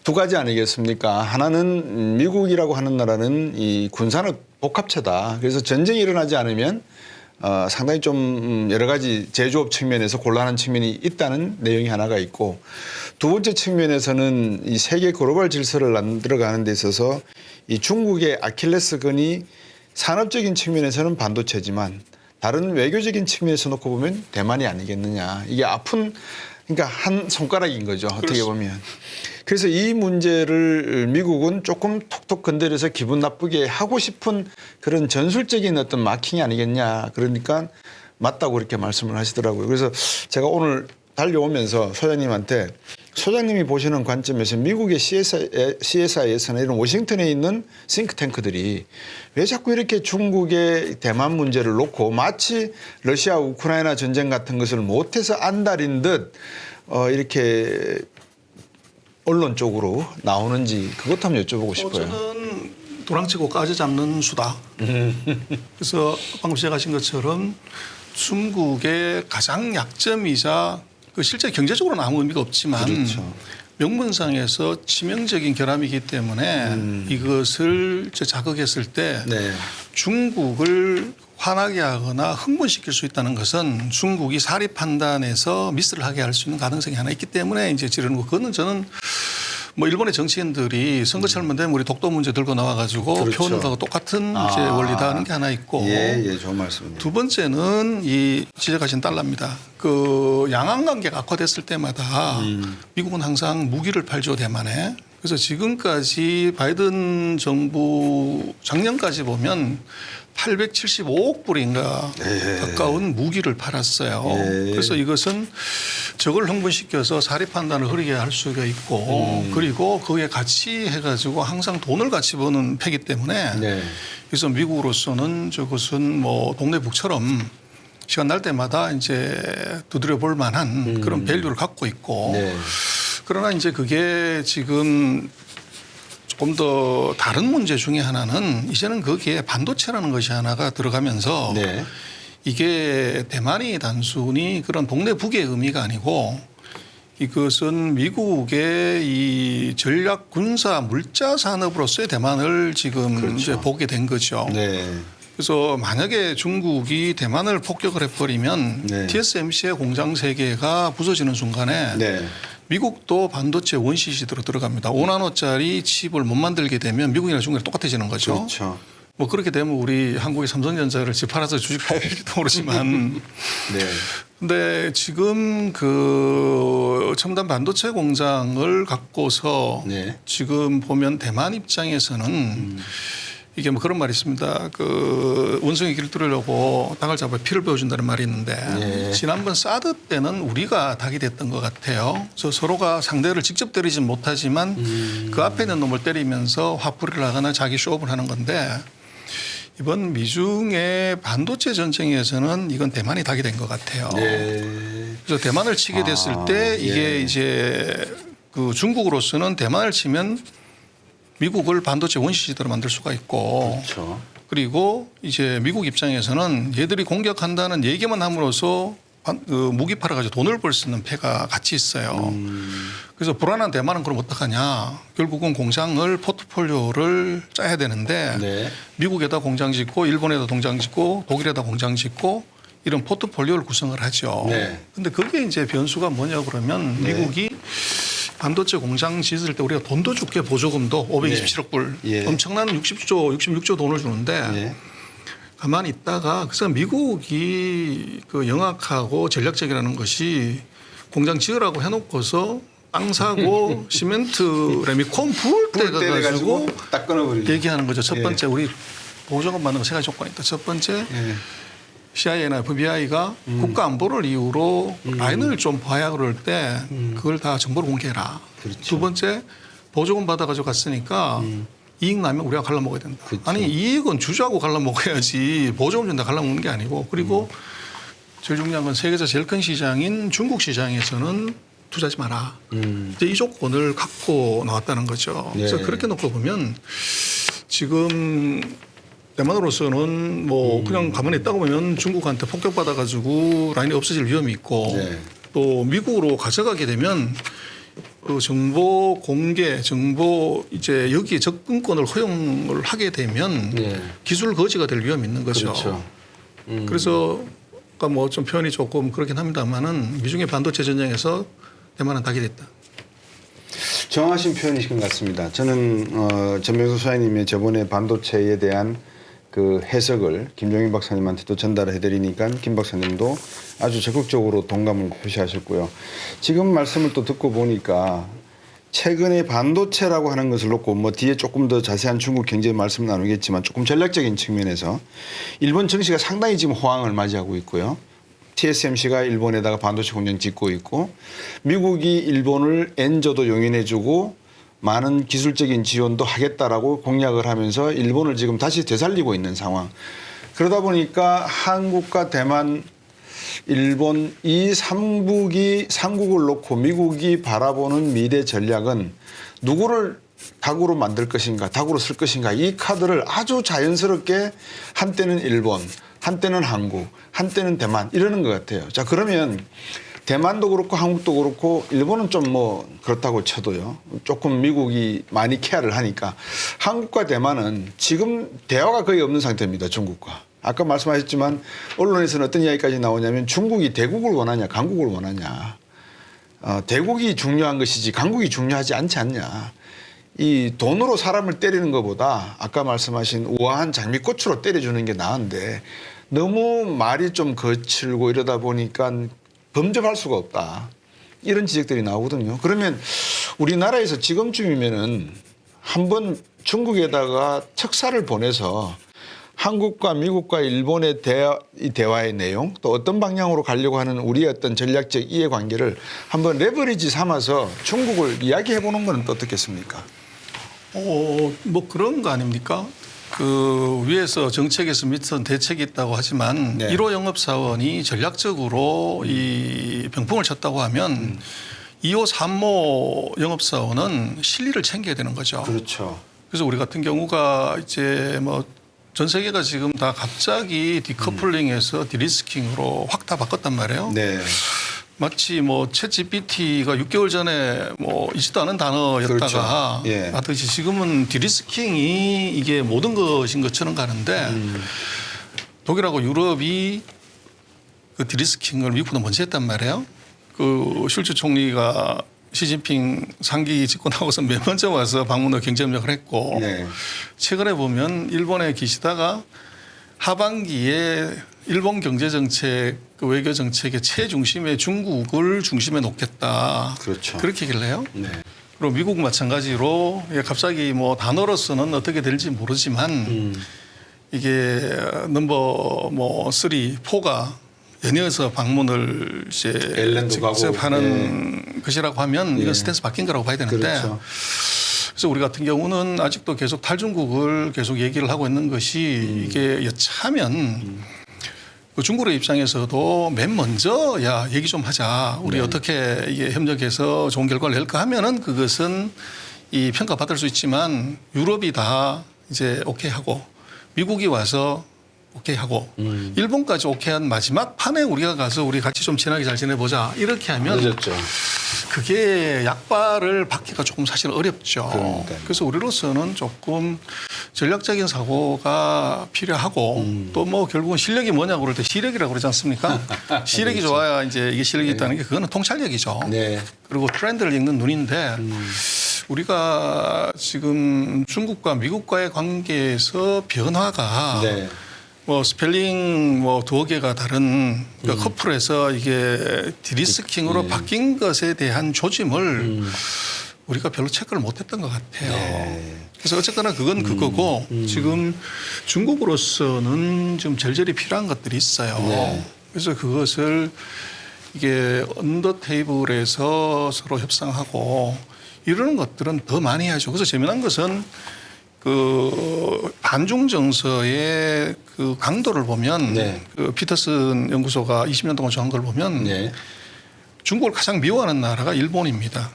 두 가지 아니겠습니까? 하나는 미국이라고 하는 나라는 이 군산업 복합체다. 그래서 전쟁이 일어나지 않으면 상당히 좀 여러 가지 제조업 측면에서 곤란한 측면이 있다는 내용이 하나가 있고 두 번째 측면에서는 이 세계 글로벌 질서를 만들어가는 데 있어서 이 중국의 아킬레스건이 산업적인 측면에서는 반도체지만 다른 외교적인 측면에서 놓고 보면 대만이 아니겠느냐. 이게 아픈 그러니까 한 손가락인 거죠. 어떻게 보면. 그래서 이 문제를 미국은 조금 톡톡 건드려서 기분 나쁘게 하고 싶은 그런 전술적인 어떤 마킹이 아니겠냐. 그러니까 맞다고 그렇게 말씀을 하시더라고요. 그래서 제가 오늘 달려오면서 소장님한테 소장님이 보시는 관점에서 미국의 CSIS나 이런 워싱턴에 있는 싱크탱크들이 왜 자꾸 이렇게 중국의 대만 문제를 놓고 마치 러시아 우크라이나 전쟁 같은 것을 못해서 안달인 듯 이렇게 언론 쪽으로 나오는지 그것 한번 여쭤보고 싶어요. 저는 도랑치고 까지 잡는 수다. 그래서 방금 시작하신 것처럼 중국의 가장 약점이자 그 실제 경제적으로는 아무 의미가 없지만 그렇죠. 명분상에서 치명적인 결함이기 때문에 이것을 자극했을 때 네. 중국을 화나게 하거나 흥분시킬 수 있다는 것은 중국이 사리 판단에서 미스를 하게 할 수 있는 가능성이 하나 있기 때문에 이제 지르는 거. 그거는 저는 뭐 일본의 정치인들이 선거철만 되면 우리 독도 문제 들고 나와가지고 그렇죠. 표현을 하고 똑같은 이제 원리다 하는 게 하나 있고. 예, 좋은 말씀입니다. 두 번째는 이 지적하신 달러입니다. 그 양안 관계가 악화됐을 때마다 미국은 항상 무기를 팔죠, 대만에. 그래서 지금까지 바이든 정부 작년까지 보면 875억 불인가 가까운 무기를 팔았어요. 그래서 이것은 저걸 흥분시켜서 사리 판단을 흐리게 할 수가 있고 그리고 그에 같이 해가지고 항상 돈을 같이 버는 패기 때문에 그래서 미국으로서는 저것은 뭐 동네 북처럼 시간 날 때마다 이제 두드려 볼 만한 그런 밸류를 갖고 있고 그러나 이제 그게 지금 조금 더 다른 문제 중에 하나는 이제는 거기에 반도체라는 것이 하나가 들어가면서 이게 대만이 단순히 그런 동네 북의 의미가 아니고 이것은 미국의 이 전략 군사 물자 산업으로서의 대만을 지금 이제 보게 된 거죠. 그래서 만약에 중국이 대만을 폭격을 해버리면 TSMC의 공장 3개가 부서지는 순간에 미국도 반도체 원시시대로 들어갑니다. 5나노짜리 칩을 못 만들게 되면 미국이나 중국이랑 똑같아지는 거죠. 그렇죠. 뭐 그렇게 되면 우리 한국이 삼성전자를 집 팔아서 주식할지도 모르지만 근데 지금 그 첨단 반도체 공장을 갖고서 지금 보면 대만 입장에서는 이게 뭐 그런 말이 있습니다. 그 원숭이 길 뚫으려고 닭을 잡아 피를 보여준다는 말이 있는데 지난번 사드 때는 우리가 닭이 됐던 것 같아요. 그래서 서로가 상대를 직접 때리진 못하지만 그 앞에 있는 놈을 때리면서 화풀이를 하거나 자기 쇼업을 하는 건데 이번 미중의 반도체 전쟁에서는 이건 대만이 닭이 된 것 같아요. 그래서 대만을 치게 됐을 때 이게 이제 그 중국으로서는 대만을 치면 미국을 반도체 원시시대로 만들 수가 있고 그리고 이제 미국 입장에서는 얘들이 공격한다는 얘기만 함으로써 그 무기 팔아가지고 돈을 벌 수 있는 패가 같이 있어요. 그래서 불안한 대만은 그럼 어떡하냐. 결국은 공장을 포트폴리오를 짜야 되는데 미국에다 공장 짓고 일본에다 공장 짓고 독일에다 공장 짓고 이런 포트폴리오를 구성을 하죠. 그런데 그게 이제 변수가 뭐냐 그러면 미국이 반도체 공장 짓을 때 우리가 돈도 줄게 보조금도 527억 불 엄청난 66조 돈을 주는데 가만히 있다가 그래서 미국이 그 영악하고 전략적이라는 것이 공장 지으라고 해놓고서 땅 사고 시멘트 레미콘 부을 때 가지고 딱 끊어버리죠. 얘기하는 거죠. 첫 번째 우리 보조금 받는 거 3가지 조건이 있다. 첫 번째 CIA나 FBI가 국가 안보를 이유로 라인을 좀 봐야 그럴 때 그걸 다 정보를 공개해라. 그렇죠. 두 번째 보조금 받아가지고 갔으니까 이익 나면 우리가 갈라먹어야 된다. 그렇죠. 아니 이익은 주주하고 갈라먹어야지 보조금 준다 갈라먹는 게 아니고 그리고 제일 중요한 건 세계에서 제일 큰 시장인 중국 시장에서는 투자하지 마라. 이제 이 조건을 갖고 나왔다는 거죠. 그래서 네. 그렇게 놓고 보면 지금 대만으로서는 뭐 그냥 가만히 있다가 보면 중국한테 폭격받아가지고 라인이 없어질 위험이 있고 네. 또 미국으로 가져가게 되면 그 정보 공개, 정보 이제 여기에 접근권을 허용을 하게 되면 네. 기술 거지가 될 위험이 있는 거죠. 그렇죠. 그래서 아까 뭐 좀 표현이 조금 그렇긴 합니다만은 미중의 반도체 전쟁에서 대만은 닭이 됐다. 정확하신 표현이신 것 같습니다. 저는 전명수 소장님의 저번에 반도체에 대한 그 해석을 김종인 박사님한테도 전달해드리니까 김 박사님도 아주 적극적으로 동감을 표시하셨고요. 지금 말씀을 또 듣고 보니까 최근에 반도체라고 하는 것을 놓고 뭐 뒤에 조금 더 자세한 중국 경제 말씀 나누겠지만 조금 전략적인 측면에서 일본 정시가 상당히 지금 호황을 맞이하고 있고요. TSMC가 일본에다가 반도체 공장 짓고 있고 미국이 일본을 엔저도 용인해주고 많은 기술적인 지원도 하겠다라고 공약을 하면서 일본을 지금 다시 되살리고 있는 상황. 그러다 보니까 한국과 대만, 일본 이 삼국을 놓고 미국이 바라보는 미래 전략은 누구를 닭으로 만들 것인가, 닭으로 쓸 것인가 이 카드를 아주 자연스럽게 한때는 일본, 한때는 한국, 한때는 대만 이러는 것 같아요. 자, 그러면 대만도 그렇고 한국도 그렇고 일본은 좀 뭐 그렇다고 쳐도요. 조금 미국이 많이 케어를 하니까 한국과 대만은 지금 대화가 거의 없는 상태입니다. 중국과. 아까 말씀하셨지만 언론에서는 어떤 이야기까지 나오냐면 중국이 대국을 원하냐 강국을 원하냐. 대국이 중요한 것이지 강국이 중요하지 않지 않냐. 이 돈으로 사람을 때리는 것보다 아까 말씀하신 우아한 장미꽃으로 때려주는 게 나은데 너무 말이 좀 거칠고 이러다 보니까 범접할 수가 없다. 이런 지적들이 나오거든요. 그러면 우리나라에서 지금쯤이면은 한번 중국에다가 특사를 보내서 한국과 미국과 일본의 이 대화의 내용 또 어떤 방향으로 가려고 하는 우리의 어떤 전략적 이해관계를 한번 레버리지 삼아서 중국을 이야기해 보는 건 어떻겠습니까? 뭐 그런 거 아닙니까? 그 위에서 정책에서 밑선 대책이 있다고 하지만 네. 1호 영업사원이 전략적으로 이 병풍을 쳤다고 하면 2호, 3호 영업사원은 실리를 챙겨야 되는 거죠. 그렇죠. 그래서 우리 같은 경우가 이제 뭐 전 세계가 지금 다 갑자기 디커플링에서 디리스킹으로 확 다 바꿨단 말이에요. 네. 마치 뭐 챗GPT가 6개월 전에 뭐 있지도 않은 단어였다가 그렇죠. 예. 하듯이 지금은 디리스킹이 이게 모든 것인 것처럼 가는데 독일하고 유럽이 그 디리스킹을 미국보다 먼저 했단 말이에요. 그 슐츠 총리가 시진핑 상기 집권하고서 맨 먼저 와서 방문으로 경제협력을 했고 네. 최근에 보면 일본의 기시다가 하반기에 일본 경제정책, 그 외교정책의 최중심에 중국을 중심에 놓겠다. 그렇죠. 그렇게 얘기를 해요. 네. 그리고 미국 마찬가지로 갑자기 뭐 단어로서는 어떻게 될지 모르지만 이게 넘버 뭐 3, 4가 연이어서 방문을 이제 엘랜도 직접 가고. 하는 것이라고 하면 이건 스탠스 바뀐 거라고 봐야 되는데 그렇죠. 그래서 우리 같은 경우는 아직도 계속 탈중국을 계속 얘기를 하고 있는 것이 이게 여차하면 그 중국의 입장에서도 맨 먼저 야 얘기 좀 하자. 우리 어떻게 이게 협력해서 좋은 결과를 낼까 하면은 그것은 이 평가받을 수 있지만 유럽이 다 이제 오케이 하고 미국이 와서 오케이 하고 일본까지 오케이 한 마지막 판에 우리가 가서 우리 같이 좀 친하게 잘 지내보자. 이렇게 하면 늦었죠. 그게 약발을 받기가 조금 사실 어렵죠. 그러니까요. 그래서 우리로서는 조금 전략적인 사고가 필요하고 또 뭐 결국은 실력이 뭐냐고 그럴 때 시력이라고 그러지 않습니까? 시력이 좋아야 이제 이게 실력이 있다는 게 그거는 통찰력이죠. 네. 그리고 트렌드를 읽는 눈인데 우리가 지금 중국과 미국과의 관계에서 변화가 네. 뭐 스펠링 뭐 두어 개가 다른 그 커플에서 이게 디리스킹으로 바뀐 것에 대한 조짐을 우리가 별로 체크를 못했던 것 같아요. 네. 그래서 어쨌거나 그건 그거고 지금 중국으로서는 좀 절절히 필요한 것들이 있어요. 네. 그래서 그것을 이게 언더 테이블에서 서로 협상하고 이러는 것들은 더 많이 해야죠. 그래서 재미난 것은 그 반중 정서의 그 강도를 보면 네. 그 피터슨 연구소가 20년 동안 정한 걸 보면 네. 중국을 가장 미워하는 나라가 일본입니다.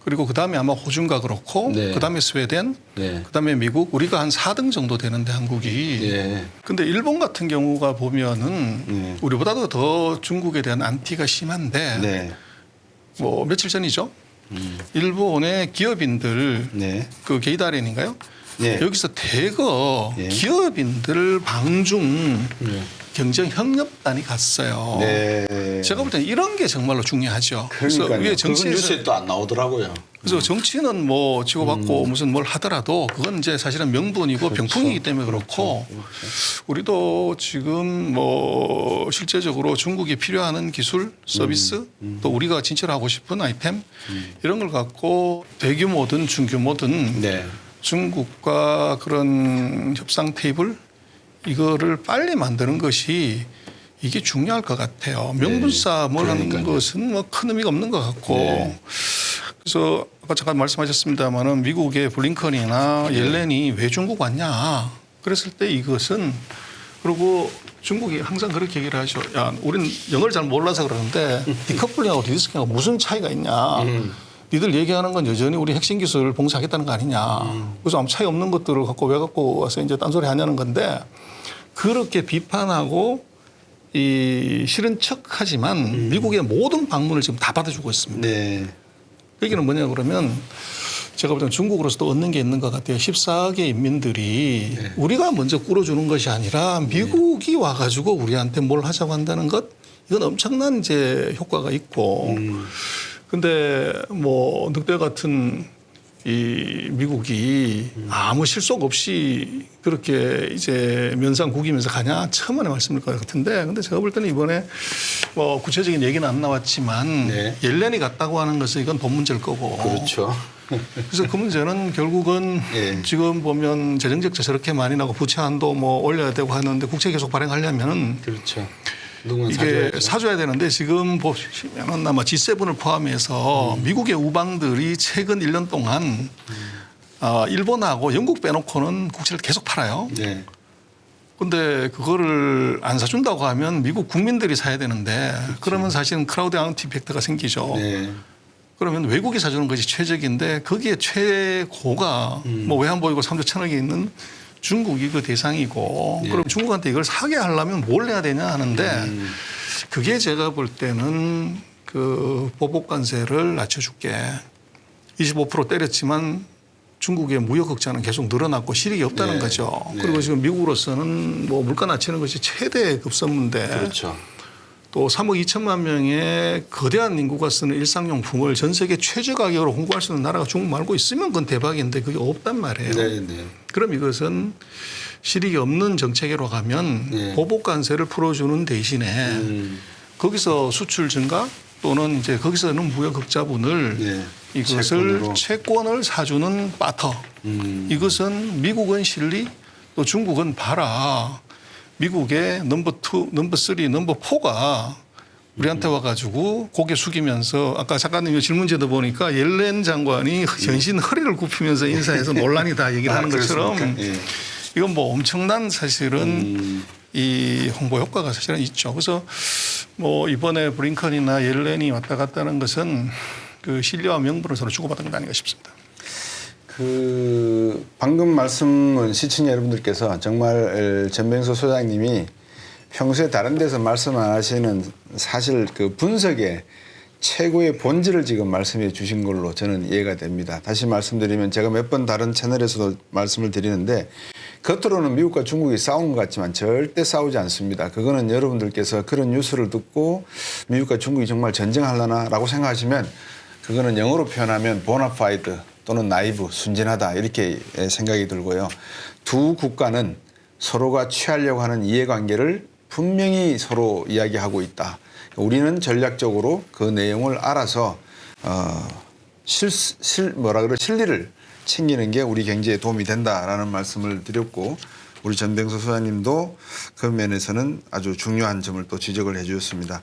그리고 그다음에 아마 호주가 그렇고 네. 그다음에 스웨덴 네. 그다음에 미국 우리가 한 4등 정도 되는데 한국이 네. 근데 일본 같은 경우가 보면은 네. 우리보다도 더 중국에 대한 안티가 심한데 네. 뭐 며칠 전이죠. 일본의 기업인들 네. 그 게이다렌인가요? 네. 여기서 대거 네. 기업인들 방중 네. 경쟁 협력단이 갔어요. 네. 제가 볼 때는 이런 게 정말로 중요하죠. 그러니까요. 그래서 위에 그건 정치에서 뉴스에 또 안 나오더라고요. 그래서 정치는 뭐 치고받고 무슨 뭘 하더라도 그건 이제 사실은 명분이고 병풍이기 때문에 그렇고 우리도 지금 뭐 실제적으로 중국이 필요하는 기술 서비스 또 우리가 진출하고 싶은 아이템 이런 걸 갖고 대규모든 중규모든 네. 중국과 그런 협상 테이블 이거를 빨리 만드는 것이 이게 중요할 것 같아요. 명분 싸움을 하는 그러니까요. 것은 뭐 큰 의미가 없는 것 같고 네. 그래서 아까 잠깐 말씀하셨습니다마는 미국의 블링컨이나 옐렌이 왜 중국 왔냐 그랬을 때 이것은 그리고 중국이 항상 그렇게 얘기를 하죠. 야, 우리는 영어를 잘 몰라서 그러는데 디커플링하고 디스킹하고 무슨 차이가 있냐. 니들 얘기하는 건 여전히 우리 핵심 기술 봉사하겠다는 거 아니냐. 그래서 아무 차이 없는 것들을 갖고 왜 갖고 와서 이제 딴소리 하냐는 건데 그렇게 비판하고 이 싫은 척하지만 미국의 모든 방문을 지금 다 받아주고 있습니다. 네. 얘기는 뭐냐 그러면 제가 볼 때는 중국으로서도 얻는 게 있는 것 같아요. 14억의 인민들이 우리가 먼저 꿇어주는 것이 아니라 미국이 와가지고 우리한테 뭘 하자고 한다는 것 이건 엄청난 이제 효과가 있고 근데 뭐 늑대 같은 이 미국이 아무 실속 없이 그렇게 이제 면상 구기면서 가냐 처음 만에 말씀일 것 같은데 근데 제가 볼 때는 이번에 뭐 구체적인 얘기는 안 나왔지만 네. 옐렌이 갔다고 하는 것은 이건 돈 문제일 거고 그렇죠. 그래서 그 문제는 결국은 예. 지금 보면 재정적자 저렇게 많이 나고 부채 한도 뭐 올려야 되고 하는데 국채 계속 발행하려면은 그렇죠. 누군 이게 사줘야죠. 사줘야 되는데 지금 보시면은 아마 G7을 포함해서 미국의 우방들이 최근 1년 동안 일본하고 영국 빼놓고는 국채를 계속 팔아요. 네. 근데 그거를 안 사준다고 하면 미국 국민들이 사야 되는데 그러면 사실은 크라우드 아웃 이펙트가 생기죠. 네. 그러면 외국이 사주는 것이 최적인데 거기에 최고가 뭐 외환보유고 3조 1천억이 있는 중국이 그 대상이고 네. 그럼 중국한테 이걸 사게 하려면 뭘 해야 되냐 하는데 그게 제가 볼 때는 그 보복 관세를 낮춰줄게 25% 때렸지만 중국의 무역 흑자는 계속 늘어났고 실익이 없다는 네. 거죠. 네. 그리고 지금 미국으로서는 뭐 물가 낮추는 것이 최대 급선무인데 그렇죠. 또 3억 2천만 명의 거대한 인구가 쓰는 일상용품을 전 세계 최저 가격으로 홍보할 수 있는 나라가 중국 말고 있으면 그건 대박인데 그게 없단 말이에요. 네, 네. 그럼 이것은 실익이 없는 정책으로 가면 네. 보복 관세를 풀어주는 대신에 거기서 수출 증가 또는 이제 거기서는 무역 흑자분을 네. 이것을 채권으로. 채권을 사주는 바터 이것은 미국은 실리 또 중국은 봐라. 미국의 넘버 2, 넘버 3, 넘버 4가 우리한테 와가지고 고개 숙이면서 아까 작가님이 질문제도 보니까 옐렌 장관이 전신 허리를 굽히면서 인사해서 논란이다 얘기를 하는 것처럼 그렇습니까? 예. 이건 뭐 엄청난 사실은 이 홍보 효과가 사실은 있죠. 그래서 뭐 이번에 블링컨이나 옐렌이 왔다 갔다 하는 것은 그 신뢰와 명분을 서로 주고받은 게 아닌가 싶습니다. 그 방금 말씀은 시청자 여러분들께서 정말 전병수 소장님이 평소에 다른 데서 말씀 안 하시는 사실 그 분석의 최고의 본질을 지금 말씀해 주신 걸로 저는 이해가 됩니다. 다시 말씀드리면 제가 몇 번 다른 채널에서도 말씀을 드리는데 겉으로는 미국과 중국이 싸운 것 같지만 절대 싸우지 않습니다. 그거는 여러분들께서 그런 뉴스를 듣고 미국과 중국이 정말 전쟁하려나라고 생각하시면 그거는 영어로 표현하면 보나파이드 또는 나이브, 순진하다 이렇게 생각이 들고요. 두 국가는 서로가 취하려고 하는 이해관계를 분명히 서로 이야기하고 있다. 우리는 전략적으로 그 내용을 알아서 실리를 챙기는 게 우리 경제에 도움이 된다라는 말씀을 드렸고 우리 전병서 소장님도 그 면에서는 아주 중요한 점을 또 지적을 해 주셨습니다.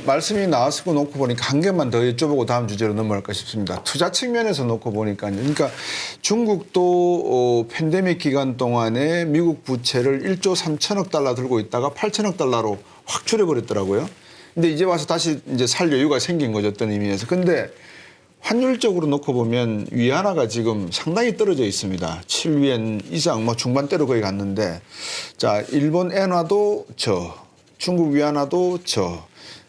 말씀이 나왔고 놓고 보니까 한 개만 더 여쭤보고 다음 주제로 넘어갈까 싶습니다. 투자 측면에서 놓고 보니까요. 그러니까 중국도 팬데믹 기간 동안에 미국 부채를 1조 3천억 달러 들고 있다가 8천억 달러로 확 줄여버렸더라고요. 근데 이제 와서 다시 이제 살 여유가 생긴 거죠. 어떤 의미에서. 근데 환율적으로 놓고 보면 위안화가 지금 상당히 떨어져 있습니다. 7위엔 이상 뭐 중반대로 거의 갔는데 자, 일본 엔화도 중국 위안화도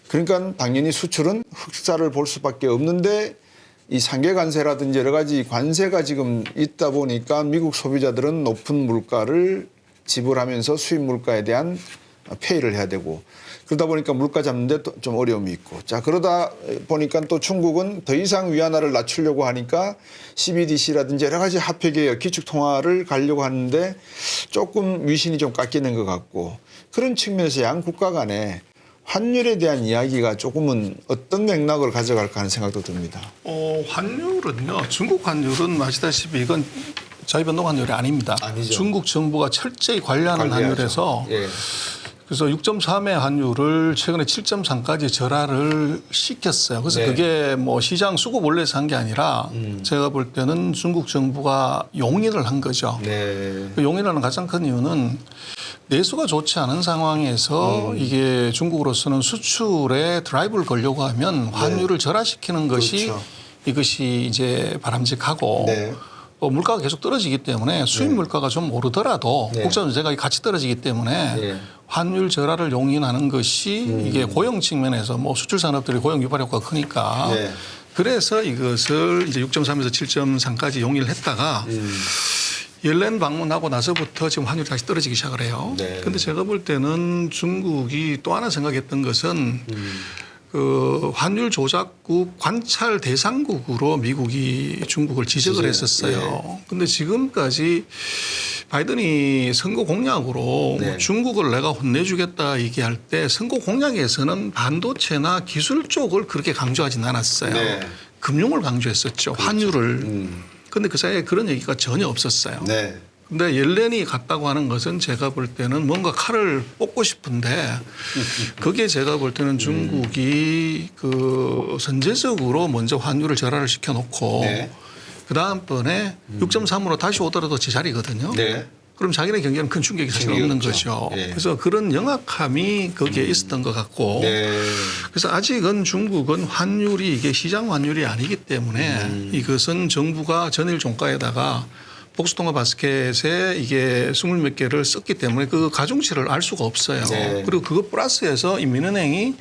그러니까 당연히 수출은 흑자를 볼 수밖에 없는데 이 상계 관세라든지 여러 가지 관세가 지금 있다 보니까 미국 소비자들은 높은 물가를 지불하면서 수입 물가에 대한 페이를 해야 되고 그러다 보니까 물가 잡는데 또 좀 어려움이 있고 자 그러다 보니까 또 중국은 더 이상 위안화를 낮추려고 하니까 CBDC라든지 여러 가지 화폐개혁 기축통화를 가려고 하는데 조금 위신이 좀 깎이는 것 같고 그런 측면에서 양 국가 간에 환율에 대한 이야기가 조금은 어떤 맥락을 가져갈까 하는 생각도 듭니다. 환율은요. 중국 환율은 아시다시피 이건 자유변동 환율이 아닙니다. 아니죠. 중국 정부가 철저히 관리하는 환율에서 예. 그래서 6.3의 환율을 최근에 7.3까지 절하를 시켰어요. 그래서 네. 그게 뭐 시장 수급 원래서 한 게 아니라 제가 볼 때는 중국 정부가 용인을 한 거죠. 네. 그 용인하는 가장 큰 이유는 내수가 좋지 않은 상황에서 이게 중국으로서는 수출에 드라이브를 걸려고 하면 환율을 절하시키는 것이 그렇죠. 이것이 이제 바람직하고 네. 또 물가가 계속 떨어지기 때문에 수입 물가가 좀 오르더라도 네. 국제 전세가 같이 떨어지기 때문에 네. 환율 절하를 용인하는 것이 이게 고용 측면에서 뭐 수출 산업들이 고용 유발 효과가 크니까 네. 그래서 이것을 이제 6.3에서 7.3까지 용인을 했다가 열렌 방문하고 나서부터 지금 환율이 다시 떨어지기 시작을 해요. 그런데 네. 제가 볼 때는 중국이 또 하나 생각했던 것은 그 환율 조작국 관찰 대상국으로 미국이 중국을 지적을 했었어요. 그런데 지금까지 바이든이 선거 공약으로 네. 중국을 내가 혼내주겠다 얘기할 때 선거 공약에서는 반도체나 기술 쪽을 그렇게 강조하진 않았어요. 네. 금융을 강조했었죠. 환율을. 그런데 그 사이에 그런 얘기가 전혀 없었어요. 네. 근데 옐렌이 갔다고 하는 것은 제가 볼 때는 뭔가 칼을 뽑고 싶은데 그게 제가 볼 때는 중국이 그 선제적으로 먼저 환율을 절하를 시켜놓고 네. 그다음번에 6.3으로 다시 오더라도 제자리거든요. 네. 그럼 자기네 경제는 큰 충격이 사실 충격이 없는 없죠. 거죠. 예. 그래서 그런 영악함이 거기에 있었던 것 같고 네. 그래서 아직은 중국은 환율이 이게 시장 환율이 아니기 때문에 이것은 정부가 전일 종가에다가 복수통화 바스켓에 이게 20몇 개를 썼기 때문에 그 가중치를 알 수가 없어요. 네. 그리고 그거 플러스해서 이 민은행이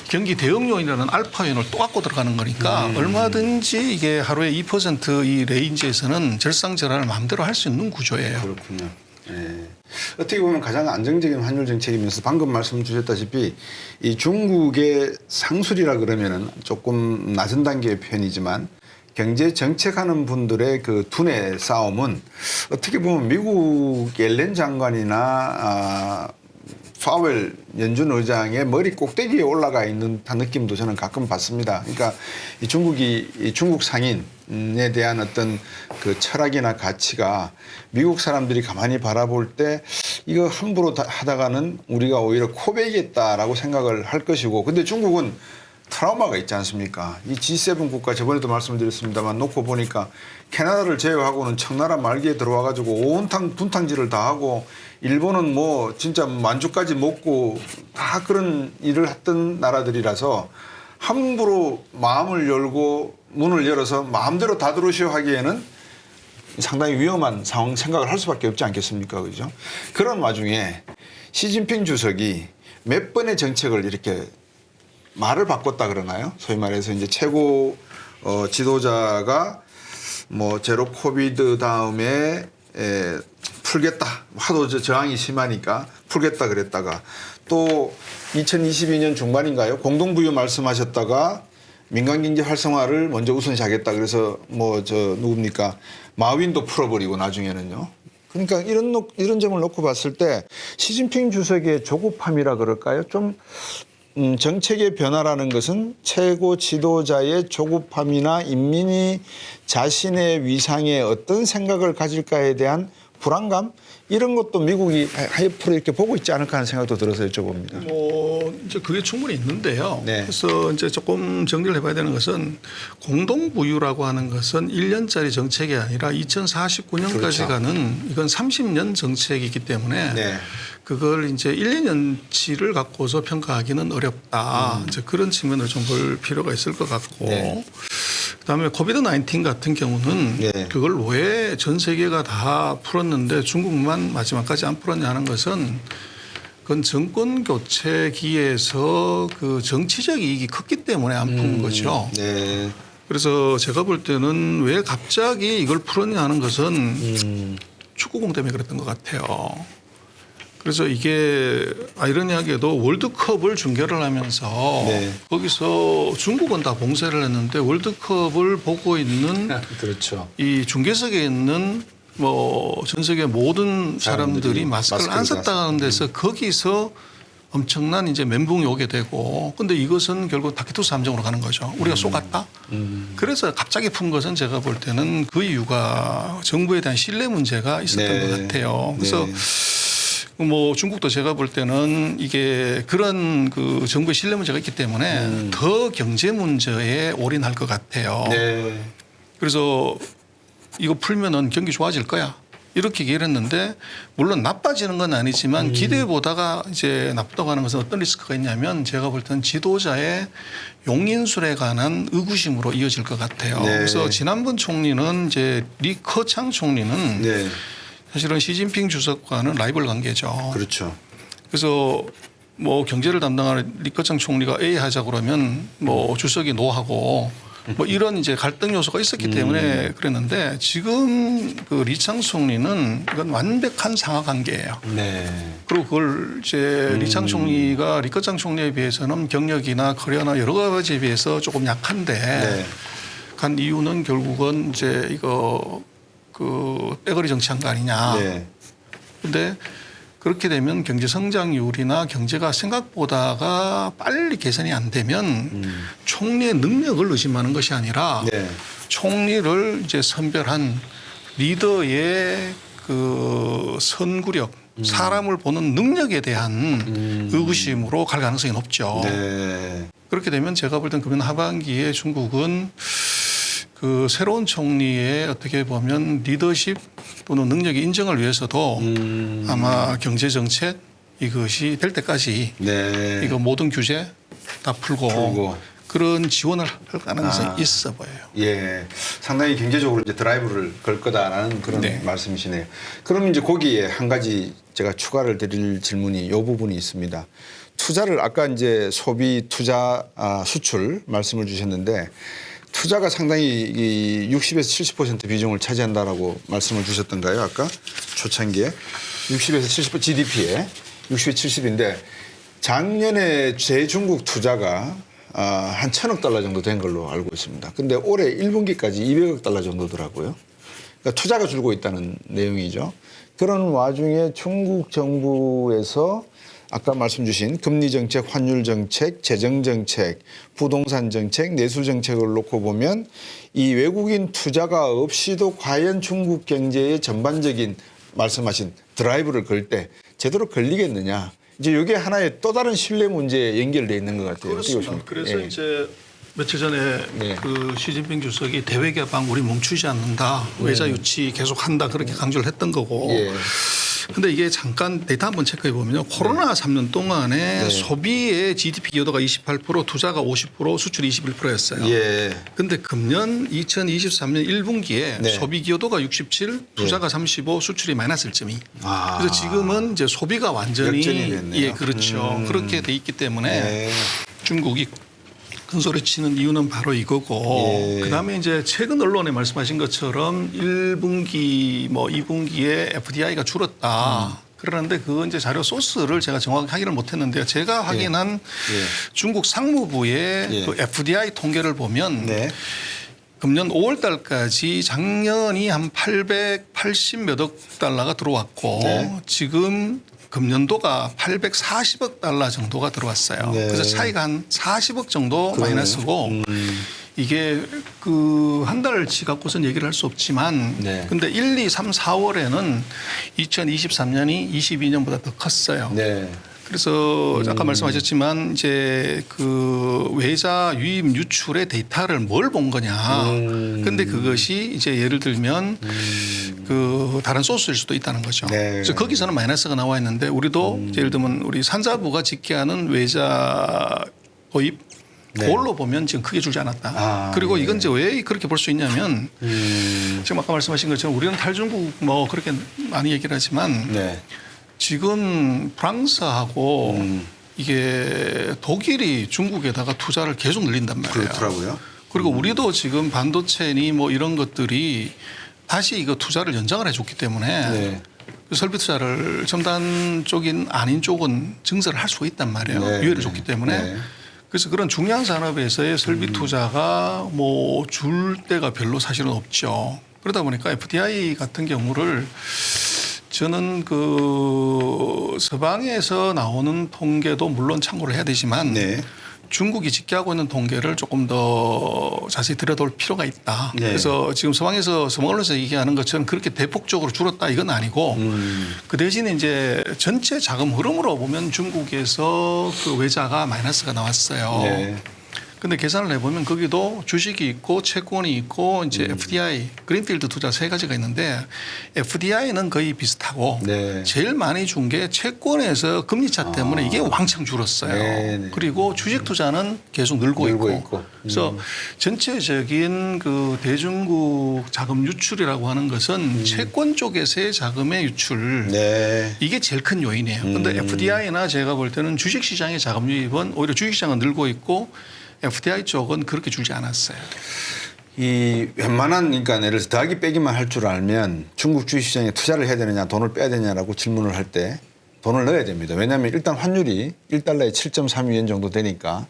경기 대응요인이라는 알파요인을 또 갖고 들어가는 거니까 얼마든지 이게 하루에 2%이 레인지에서는 절상절하를 마음대로 할 수 있는 구조예요. 그렇군요. 네. 어떻게 보면 가장 안정적인 환율 정책이면서 방금 말씀 주셨다시피 이 중국의 상술이라 그러면은 조금 낮은 단계의 표현이지만 경제 정책하는 분들의 그 두뇌 싸움은 어떻게 보면 미국 옐렌 장관이나 파웰 연준 의장의 머리 꼭대기에 올라가 있는 듯한 느낌도 저는 가끔 받습니다. 그러니까 이 중국이 이 중국 상인에 대한 어떤 그 철학이나 가치가 미국 사람들이 가만히 바라볼 때 이거 함부로 하다가는 우리가 오히려 코베이겠다라고 생각을 할 것이고 근데 중국은 트라우마가 있지 않습니까? 이 G7 국가 저번에도 말씀을 드렸습니다만 놓고 보니까 캐나다를 제외하고는 청나라 말기에 들어와 가지고 온탕 분탕질을 다 하고 일본은 뭐 진짜 만주까지 먹고 다 그런 일을 했던 나라들이라서 함부로 마음을 열고 문을 열어서 마음대로 다 들어오시오 하기에는 상당히 위험한 상황 생각을 할 수밖에 없지 않겠습니까? 그죠? 그런 와중에 시진핑 주석이 몇 번의 정책을 이렇게 말을 바꿨다 그러나요? 소위 말해서 이제 최고 지도자가 뭐 제로 코비드 다음에 풀겠다. 하도 저항이 심하니까 풀겠다 그랬다가 또 2022년 중반인가요? 공동부유 말씀하셨다가 민간경제 활성화를 먼저 우선시하겠다. 그래서 뭐 누굽니까? 마윈도 풀어버리고 나중에는요. 그러니까 이런 점을 놓고 봤을 때 시진핑 주석의 조급함이라 그럴까요? 좀 정책의 변화라는 것은 최고 지도자의 조급함이나 인민이 자신의 위상에 어떤 생각을 가질까에 대한 불안감 이런 것도 미국이 앞으로 이렇게 보고 있지 않을까 하는 생각도 들어서 여쭤봅니다. 뭐 이제 그게 충분히 있는데요. 네. 그래서 이제 조금 정리를 해봐야 되는 것은 공동부유라고 하는 것은 1년짜리 정책이 아니라 2049년까지 그렇죠. 가는 이건 30년 정책이기 때문에 네. 그걸 이제 1, 2년치를 갖고서 평가하기는 어렵다. 이제 그런 측면을 좀 볼 필요가 있을 것 같고. 네. 그다음에 코비드 19 같은 경우는 네. 그걸 왜 전 세계가 다 풀었는데 중국만 마지막까지 안 풀었냐 하는 것은 그건 정권 교체기에서 그 정치적 이익이 컸기 때문에 안 푼 거죠. 네. 그래서 제가 볼 때는 왜 갑자기 이걸 풀었냐 하는 것은 축구공 때문에 그랬던 것 같아요. 그래서 이게 아이러니하게도 월드컵을 중계를 하면서 네. 거기서 중국은 다 봉쇄를 했는데 월드컵을 보고 있는 그렇죠. 이 중계석에 있는 뭐 전 세계 모든 사람들이 마스크를 안 썼다는 데서 거기서 엄청난 이제 멘붕이 오게 되고 근데 이것은 결국 다케투스 함정으로 가는 거죠. 우리가 쏘갔다. 그래서 갑자기 푼 것은 제가 볼 때는 그 이유가 정부에 대한 신뢰 문제가 있었던 네. 것 같아요. 그래서 네. 뭐 중국도 제가 볼 때는 이게 그런 그 정부의 신뢰 문제가 있기 때문에 더 경제 문제에 올인할 것 같아요. 네. 그래서 이거 풀면은 경기 좋아질 거야. 이렇게 얘기를 했는데 물론 나빠지는 건 아니지만 기대보다가 이제 나쁘다고 하는 것은 어떤 리스크가 있냐면 제가 볼 때는 지도자의 용인술에 관한 의구심으로 이어질 것 같아요. 네. 그래서 지난번 총리는 이제 리커창 총리는 네. 사실은 시진핑 주석과는 라이벌 관계죠. 그렇죠. 그래서 뭐 경제를 담당하는 리커창 총리가 A 하자 그러면 뭐 주석이 노하고 뭐 이런 이제 갈등 요소가 있었기 때문에 그랬는데 지금 그 리창 총리는 이건 완벽한 상하 관계예요. 네. 그리고 그걸 이제 리창 총리가 리커창 총리에 비해서는 경력이나 커리어나 여러 가지에 비해서 조금 약한데 네. 간 이유는 결국은 이제 이거 그 떼거리 정치한 거 아니냐. 네. 근데 그렇게 되면 경제 성장률이나 경제가 생각보다가 빨리 개선이 안 되면 총리의 능력을 의심하는 것이 아니라 네. 총리를 이제 선별한 리더의 그 선구력, 사람을 보는 능력에 대한 의구심으로 갈 가능성이 높죠. 네. 그렇게 되면 제가 볼 땐 금년 하반기에 중국은 그 새로운 총리의 어떻게 보면 리더십 또는 능력의 인정을 위해서도 아마 경제 정책 이것이 될 때까지 네. 이거 모든 규제 다 풀고 그런 지원을 할 가능성이 있어 보여요. 예, 상당히 경제적으로 이제 드라이브를 걸 거다라는 그런 네. 말씀이시네요. 그럼 이제 거기에 한 가지 제가 추가를 드릴 질문이 이 부분이 있습니다. 투자를 아까 이제 소비, 투자, 수출 말씀을 주셨는데 투자가 상당히 이 60에서 70% 비중을 차지한다라고 말씀을 주셨던가요? 아까 초창기에 60에서 70% GDP에 60에서 70인데 작년에 제중국 투자가 한 1,000억 달러 정도 된 걸로 알고 있습니다. 근데 올해 1분기까지 200억 달러 정도더라고요. 그러니까 투자가 줄고 있다는 내용이죠. 그런 와중에 중국 정부에서 아까 말씀 주신 금리 정책, 환율 정책, 재정 정책, 부동산 정책, 내수 정책을 놓고 보면 이 외국인 투자가 없이도 과연 중국 경제의 전반적인 말씀하신 드라이브를 걸 때 제대로 걸리겠느냐. 이제 이게 하나의 또 다른 신뢰 문제에 연결돼 있는 것 같아요. 그렇습니다. 그래서 예. 이제 며칠 전에 네. 그 시진핑 주석이 대외 개방 우리 멈추지 않는다. 외자 유치 계속한다. 그렇게 강조를 했던 거고. 예. 근데 이게 잠깐 데이터 한번 체크해 보면요. 코로나 3년 동안에 네. 소비의 GDP 기여도가 28%, 투자가 50%, 수출이 21%였어요. 예. 근데 금년 2023년 1분기에 네. 소비 기여도가 67, 투자가 35, 수출이 마이너스 1.2. 아. 그래서 지금은 이제 소비가 완전히 역전이 됐네요. 예, 그렇죠. 그렇게 돼 있기 때문에 네. 중국이 큰 소리 치는 이유는 바로 이거고 예. 그다음에 이제 최근 언론에 말씀하신 것처럼 1분기 뭐 2분기에 FDI가 줄었다. 그러는데 그 이제 자료 소스를 제가 정확히 확인을 못했는데요. 제가 확인한 중국 상무부의 예. 그 FDI 통계를 보면 네. 금년 5월 달까지 작년이 한 880 몇 억 달러가 들어왔고 네. 지금 금년도가 840억 달러 정도가 들어왔어요. 네. 그래서 차이가 한 40억 정도 그러네요. 마이너스고 이게 그 한 달치 갖고선 얘기를 할 수 없지만 네. 근데 1, 2, 3, 4월에는 2023년이 22년보다 더 컸어요. 네. 그래서 아까 말씀하셨지만 이제 그 외자 유입 유출의 데이터를 뭘 본 거냐. 근데 그것이 이제 예를 들면 그 다른 소스일 수도 있다는 거죠. 네. 그래서 거기서는 마이너스가 나와 있는데 우리도 예를 들면 우리 산자부가 집계하는 외자 도입 네. 그걸로 보면 지금 크게 줄지 않았다. 아, 그리고 네. 이건 이제 왜 그렇게 볼 수 있냐면 지금 아까 말씀하신 것처럼 우리는 탈중국 뭐 그렇게 많이 얘기를 하지만 네. 지금 프랑스하고 이게 독일이 중국에다가 투자를 계속 늘린단 말이에요. 그렇더라고요. 그리고 우리도 지금 반도체니 뭐 이런 것들이 다시 이거 투자를 연장을 해줬기 때문에 네. 그 설비 투자를 첨단 쪽인 아닌 쪽은 증설을 할 수가 있단 말이에요. 네. 유예를 줬기 때문에. 네. 그래서 그런 중요한 산업에서의 설비 투자가 뭐 줄 때가 별로 사실은 없죠. 그러다 보니까 FDI 같은 경우를 저는 그 서방에서 나오는 통계도 물론 참고를 해야 되지만 네. 중국이 집계하고 있는 통계를 조금 더 자세히 들여다볼 필요가 있다. 네. 그래서 지금 서방 언론에서 얘기하는 것처럼 그렇게 대폭적으로 줄었다 이건 아니고 그 대신에 이제 전체 자금 흐름으로 보면 중국에서 그 외자가 마이너스가 나왔어요. 네. 근데 계산을 해보면 거기도 주식이 있고 채권이 있고 이제 FDI, 그린필드 투자 세 가지가 있는데 FDI는 거의 비슷하고 네. 제일 많이 준 게 채권에서 금리차 때문에 이게 왕창 줄었어요. 네, 네. 그리고 주식 투자는 계속 늘고 있고. 그래서 전체적인 그 대중국 자금 유출이라고 하는 것은 채권 쪽에서의 자금의 유출. 네. 이게 제일 큰 요인이에요. 그런데 FDI나 제가 볼 때는 주식시장의 자금 유입은 오히려 주식시장은 늘고 있고 FDI 쪽은 그렇게 줄지 않았어요. 이 웬만한 그러니까 예를 들어서 더하기 빼기만 할 줄 알면 중국 주식시장에 투자를 해야 되느냐 돈을 빼야 되냐라고 질문을 할 때 돈을 넣어야 됩니다. 왜냐하면 일단 환율이 1달러에 7.32원 정도 되니까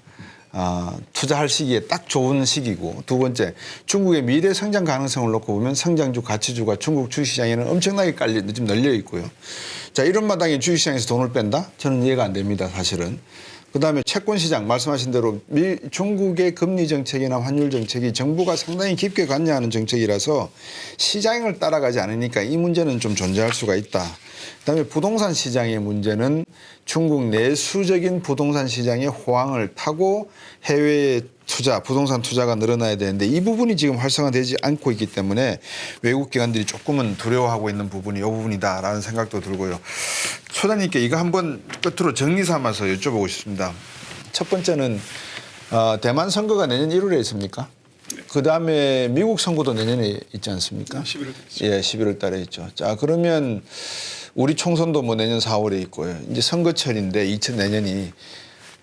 투자할 시기에 딱 좋은 시기고 두 번째 중국의 미래 성장 가능성을 놓고 보면 성장주 가치주가 중국 주식시장에는 엄청나게 지금 널려 있고요. 자 이런 마당에 주식시장에서 돈을 뺀다? 저는 이해가 안 됩니다. 사실은. 그다음에 채권 시장 말씀하신 대로 중국의 금리 정책이나 환율 정책이 정부가 상당히 깊게 관여하는 정책이라서 시장을 따라가지 않으니까 이 문제는 좀 존재할 수가 있다. 그다음에 부동산 시장의 문제는 중국 내수적인 부동산 시장의 호황을 타고 해외에 부동산 투자가 늘어나야 되는데 이 부분이 지금 활성화되지 않고 있기 때문에 외국 기관들이 조금은 두려워하고 있는 부분이 이 부분이다라는 생각도 들고요. 소장님께 이거 한번 끝으로 정리 삼아서 여쭤보고 싶습니다. 첫 번째는 대만 선거가 내년 1월에 있습니까? 그다음에 미국 선거도 내년에 있지 않습니까? 11월 예, 11월 달에 있죠. 자, 그러면 우리 총선도 뭐 내년 4월에 있고요. 이제 선거철인데 내년이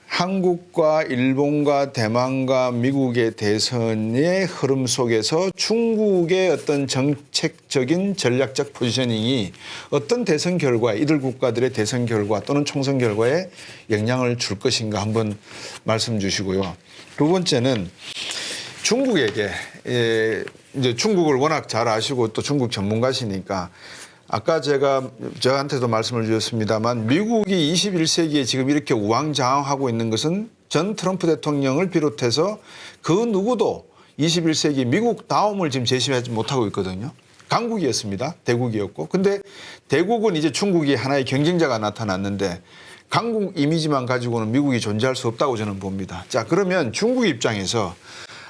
한국과 일본과 대만과 미국의 대선의 흐름 속에서 중국의 어떤 정책적인 전략적 포지셔닝이 어떤 대선 결과, 이들 국가들의 대선 결과 또는 총선 결과에 영향을 줄 것인가 한번 말씀 주시고요. 두 번째는 중국에게 이제 중국을 워낙 잘 아시고 또 중국 전문가시니까 아까 저한테도 말씀을 주셨습니다만 미국이 21세기에 지금 이렇게 우왕좌왕하고 있는 것은 전 트럼프 대통령을 비롯해서 그 누구도 21세기 미국 다움을 지금 제시하지 못하고 있거든요. 강국이었습니다. 대국이었고. 근데 대국은 이제 중국이 하나의 경쟁자가 나타났는데 강국 이미지만 가지고는 미국이 존재할 수 없다고 저는 봅니다. 자, 그러면 중국 입장에서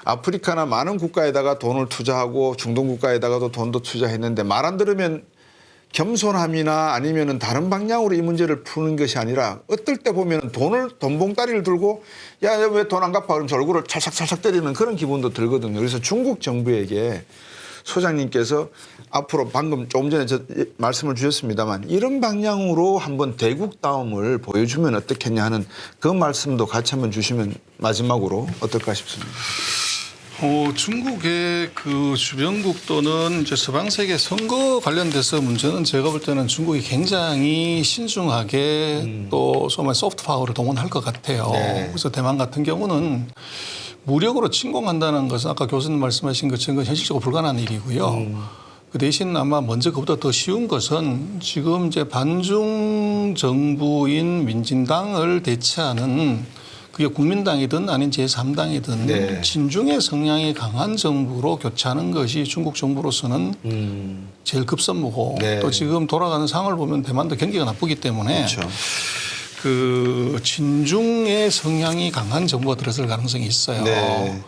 아프리카나 많은 국가에다가 돈을 투자하고 중동 국가에다가도 돈도 투자했는데 말 안 들으면 겸손함이나 아니면은 다른 방향으로 이 문제를 푸는 것이 아니라 어떨 때 보면 돈봉다리를 들고 야, 왜 돈 안 갚아? 그러면서 얼굴을 찰싹찰싹 때리는 그런 기분도 들거든요. 그래서 중국 정부에게 소장님께서 앞으로 방금 조금 전에 말씀을 주셨습니다만 이런 방향으로 한번 대국다움을 보여주면 어떻겠냐 하는 그 말씀도 같이 한번 주시면 마지막으로 어떨까 싶습니다. 중국의 그 주변국 또는 이제 서방 세계 선거 관련돼서 문제는 제가 볼 때는 중국이 굉장히 신중하게 또 소위 소프트 파워를 동원할 것 같아요. 네. 그래서 대만 같은 경우는 무력으로 침공한다는 것은 아까 교수님 말씀하신 것처럼 현실적으로 불가능한 일이고요. 그 대신 아마 먼저 그보다 더 쉬운 것은 지금 이제 반중 정부인 민진당을 대체하는 그게 국민당이든 아닌 제3당이든 네. 친중의 성향이 강한 정부로 교체하는 것이 중국 정부로서는 제일 급선무고 네. 또 지금 돌아가는 상황을 보면 대만도 경기가 나쁘기 때문에 그렇죠. 그 친중의 성향이 강한 정부가 들어설 가능성이 있어요. 네.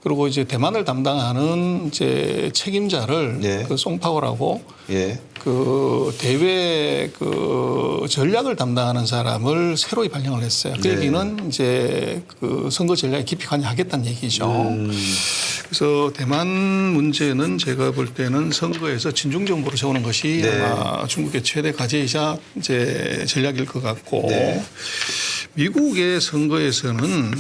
그리고 이제 대만을 담당하는 이제 책임자를 네. 그 송파오라고 예. 그 대외 그 전략을 담당하는 사람을 새로이 발령을 했어요. 그 네. 얘기는 이제 그 선거 전략에 깊이 관여하겠다는 얘기죠. 그래서 대만 문제는 제가 볼 때는 선거에서 친중 정부로 세우는 것이 네. 아마 중국의 최대 과제이자 이제 전략일 것 같고 네. 미국의 선거에서는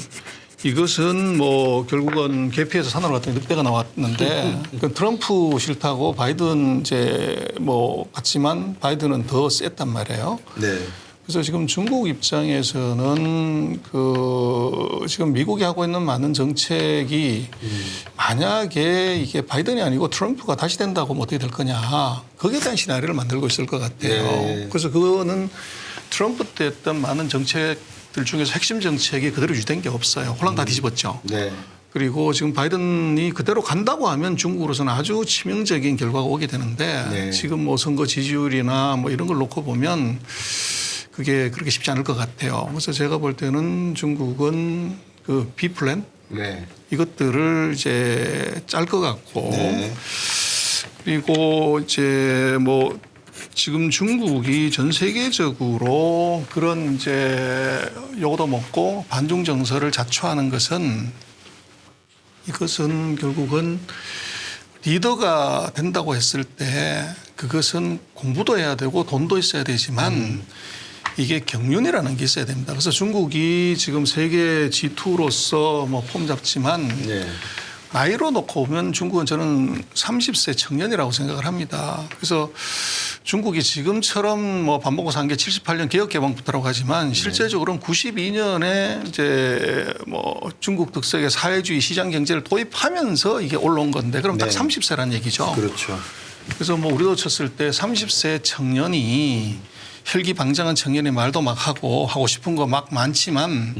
이것은 뭐 결국은 개피해서 산으로 갔더니 늑대가 나왔는데 그 트럼프 싫다고 바이든 이제 뭐 같지만 바이든은 더 셌단 말이에요. 네. 그래서 지금 중국 입장에서는 그 지금 미국이 하고 있는 많은 정책이 만약에 이게 바이든이 아니고 트럼프가 다시 된다고 하면 어떻게 될 거냐. 거기에 대한 시나리오를 만들고 있을 것 같아요. 네. 그래서 그거는 트럼프 때 했던 많은 정책들 중에서 핵심 정책이 그대로 유지된 게 없어요. 홀랑 다 뒤집었죠. 네. 그리고 지금 바이든이 그대로 간다고 하면 중국으로서는 아주 치명적인 결과가 오게 되는데 네. 지금 뭐 선거 지지율이나 뭐 이런 걸 놓고 보면 그게 그렇게 쉽지 않을 것 같아요. 그래서 제가 볼 때는 중국은 그 B 플랜 네. 이것들을 이제 짤 것 같고 네. 그리고 이제 뭐 지금 중국이 전 세계적으로 그런 이제 요거도 먹고 반중 정서를 자초하는 것은 이것은 결국은 리더가 된다고 했을 때 그것은 공부도 해야 되고 돈도 있어야 되지만 이게 경륜이라는 게 있어야 됩니다. 그래서 중국이 지금 세계 G2로서 뭐 폼 잡지만 네. 나이로 놓고 보면 중국은 저는 30세 청년이라고 생각을 합니다. 그래서 중국이 지금처럼 뭐 밥 먹고 산 게 78년 개혁개방부터라고 하지만 실제적으로는 92년에 이제 뭐 중국 특색의 사회주의 시장 경제를 도입하면서 이게 올라온 건데 그럼 딱 네. 30세란 얘기죠. 그렇죠. 그래서 뭐 우리도 쳤을 때 30세 청년이 혈기방장한 청년이 말도 막 하고 싶은 거 막 많지만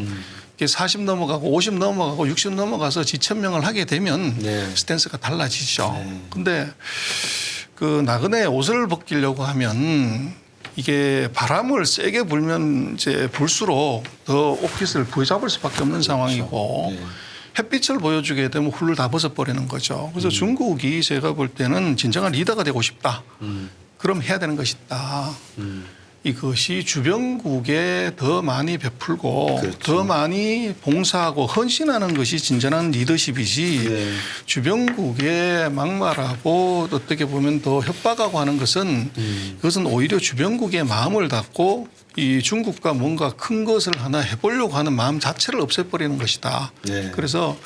이게 40 넘어가고 50 넘어가고 60 넘어가서 지천명을 하게 되면 네. 스탠스가 달라지죠. 근데 그 나그네 옷을 벗기려고 하면 이게 바람을 세게 불면 이제 불수록 더 옷깃을 부여잡을 수밖에 없는 상황이고 네. 햇빛을 보여주게 되면 훌을 다 벗어버리는 거죠. 그래서 중국이 제가 볼 때는 진정한 리더가 되고 싶다. 그럼 해야 되는 것이 있다. 이것이 주변국에 더 많이 베풀고 그렇죠. 더 많이 봉사하고 헌신하는 것이 진정한 리더십이지 네. 주변국에 막말하고 어떻게 보면 더 협박하고 하는 것은 그것은 오히려 주변국의 마음을 닫고 이 중국과 뭔가 큰 것을 하나 해보려고 하는 마음 자체를 없애버리는 것이다. 네. 그래서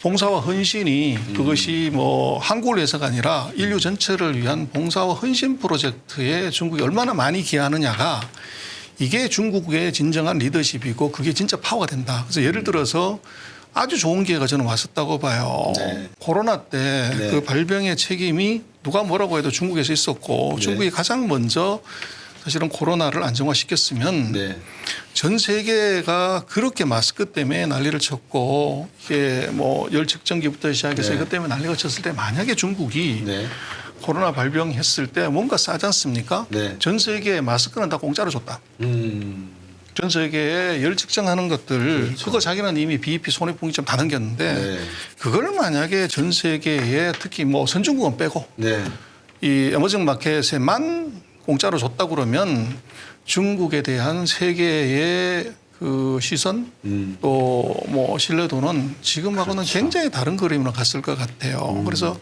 봉사와 헌신이 그것이 뭐 한국을 위해서가 아니라 인류 전체를 위한 봉사와 헌신 프로젝트에 중국이 얼마나 많이 기여하느냐가 이게 중국의 진정한 리더십이고 그게 진짜 파워가 된다. 그래서 예를 들어서 아주 좋은 기회가 저는 왔었다고 봐요. 네. 코로나 때 그 네. 발병의 책임이 누가 뭐라고 해도 중국에서 있었고 네. 중국이 가장 먼저 사실은 코로나를 안정화시켰으면 네. 전 세계가 그렇게 마스크 때문에 난리를 쳤고 이게 뭐 열 측정기부터 시작해서 네. 이것 때문에 난리가 쳤을 때 만약에 중국이 네. 코로나 발병했을 때 뭔가 싸지 않습니까? 네. 전 세계에 마스크는 다 공짜로 줬다. 전 세계에 열 측정하는 것들 그거 자기는 이미 BEP 손해분기점 다 넘겼는데 네. 그걸 만약에 전 세계에 특히 뭐 선진국은 빼고 네. 이 에머징 마켓에만 공짜로 줬다 그러면 중국에 대한 세계의 그 시선 또 뭐 신뢰도는 지금하고는 그렇죠. 굉장히 다른 그림으로 갔을 것 같아요. 그래서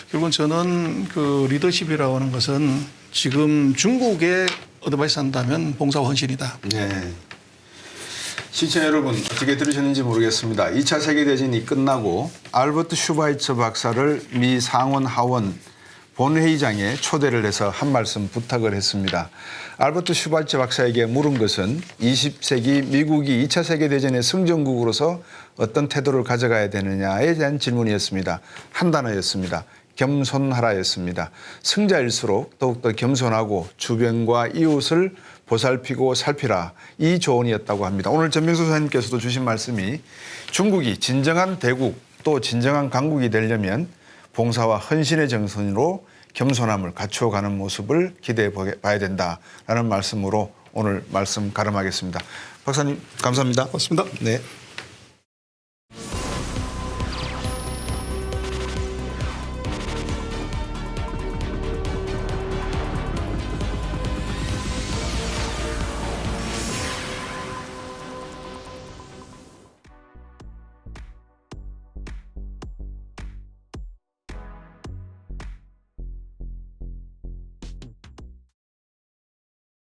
결국은 저는 그 리더십이라고 하는 것은 지금 중국에 어드바이스 한다면 봉사와 헌신이다. 네. 시청자 여러분 어떻게 들으셨는지 모르겠습니다. 2차 세계대전이 끝나고 알버트 슈바이처 박사를 미 상원 하원 본회의장에 초대를 해서 한 말씀 부탁을 했습니다. 알버트 슈바이처 박사에게 물은 것은 20세기 미국이 2차 세계대전의 승전국으로서 어떤 태도를 가져가야 되느냐에 대한 질문이었습니다. 한 단어였습니다. 겸손하라였습니다. 승자일수록 더욱더 겸손하고 주변과 이웃을 보살피고 살피라, 이 조언이었다고 합니다. 오늘 전명수 소장님께서도 주신 말씀이 중국이 진정한 대국 또 진정한 강국이 되려면 봉사와 헌신의 정신으로 겸손함을 갖추어가는 모습을 기대해 봐야 된다라는 말씀으로 오늘 말씀 가름하겠습니다. 박사님 감사합니다. 고맙습니다. 네.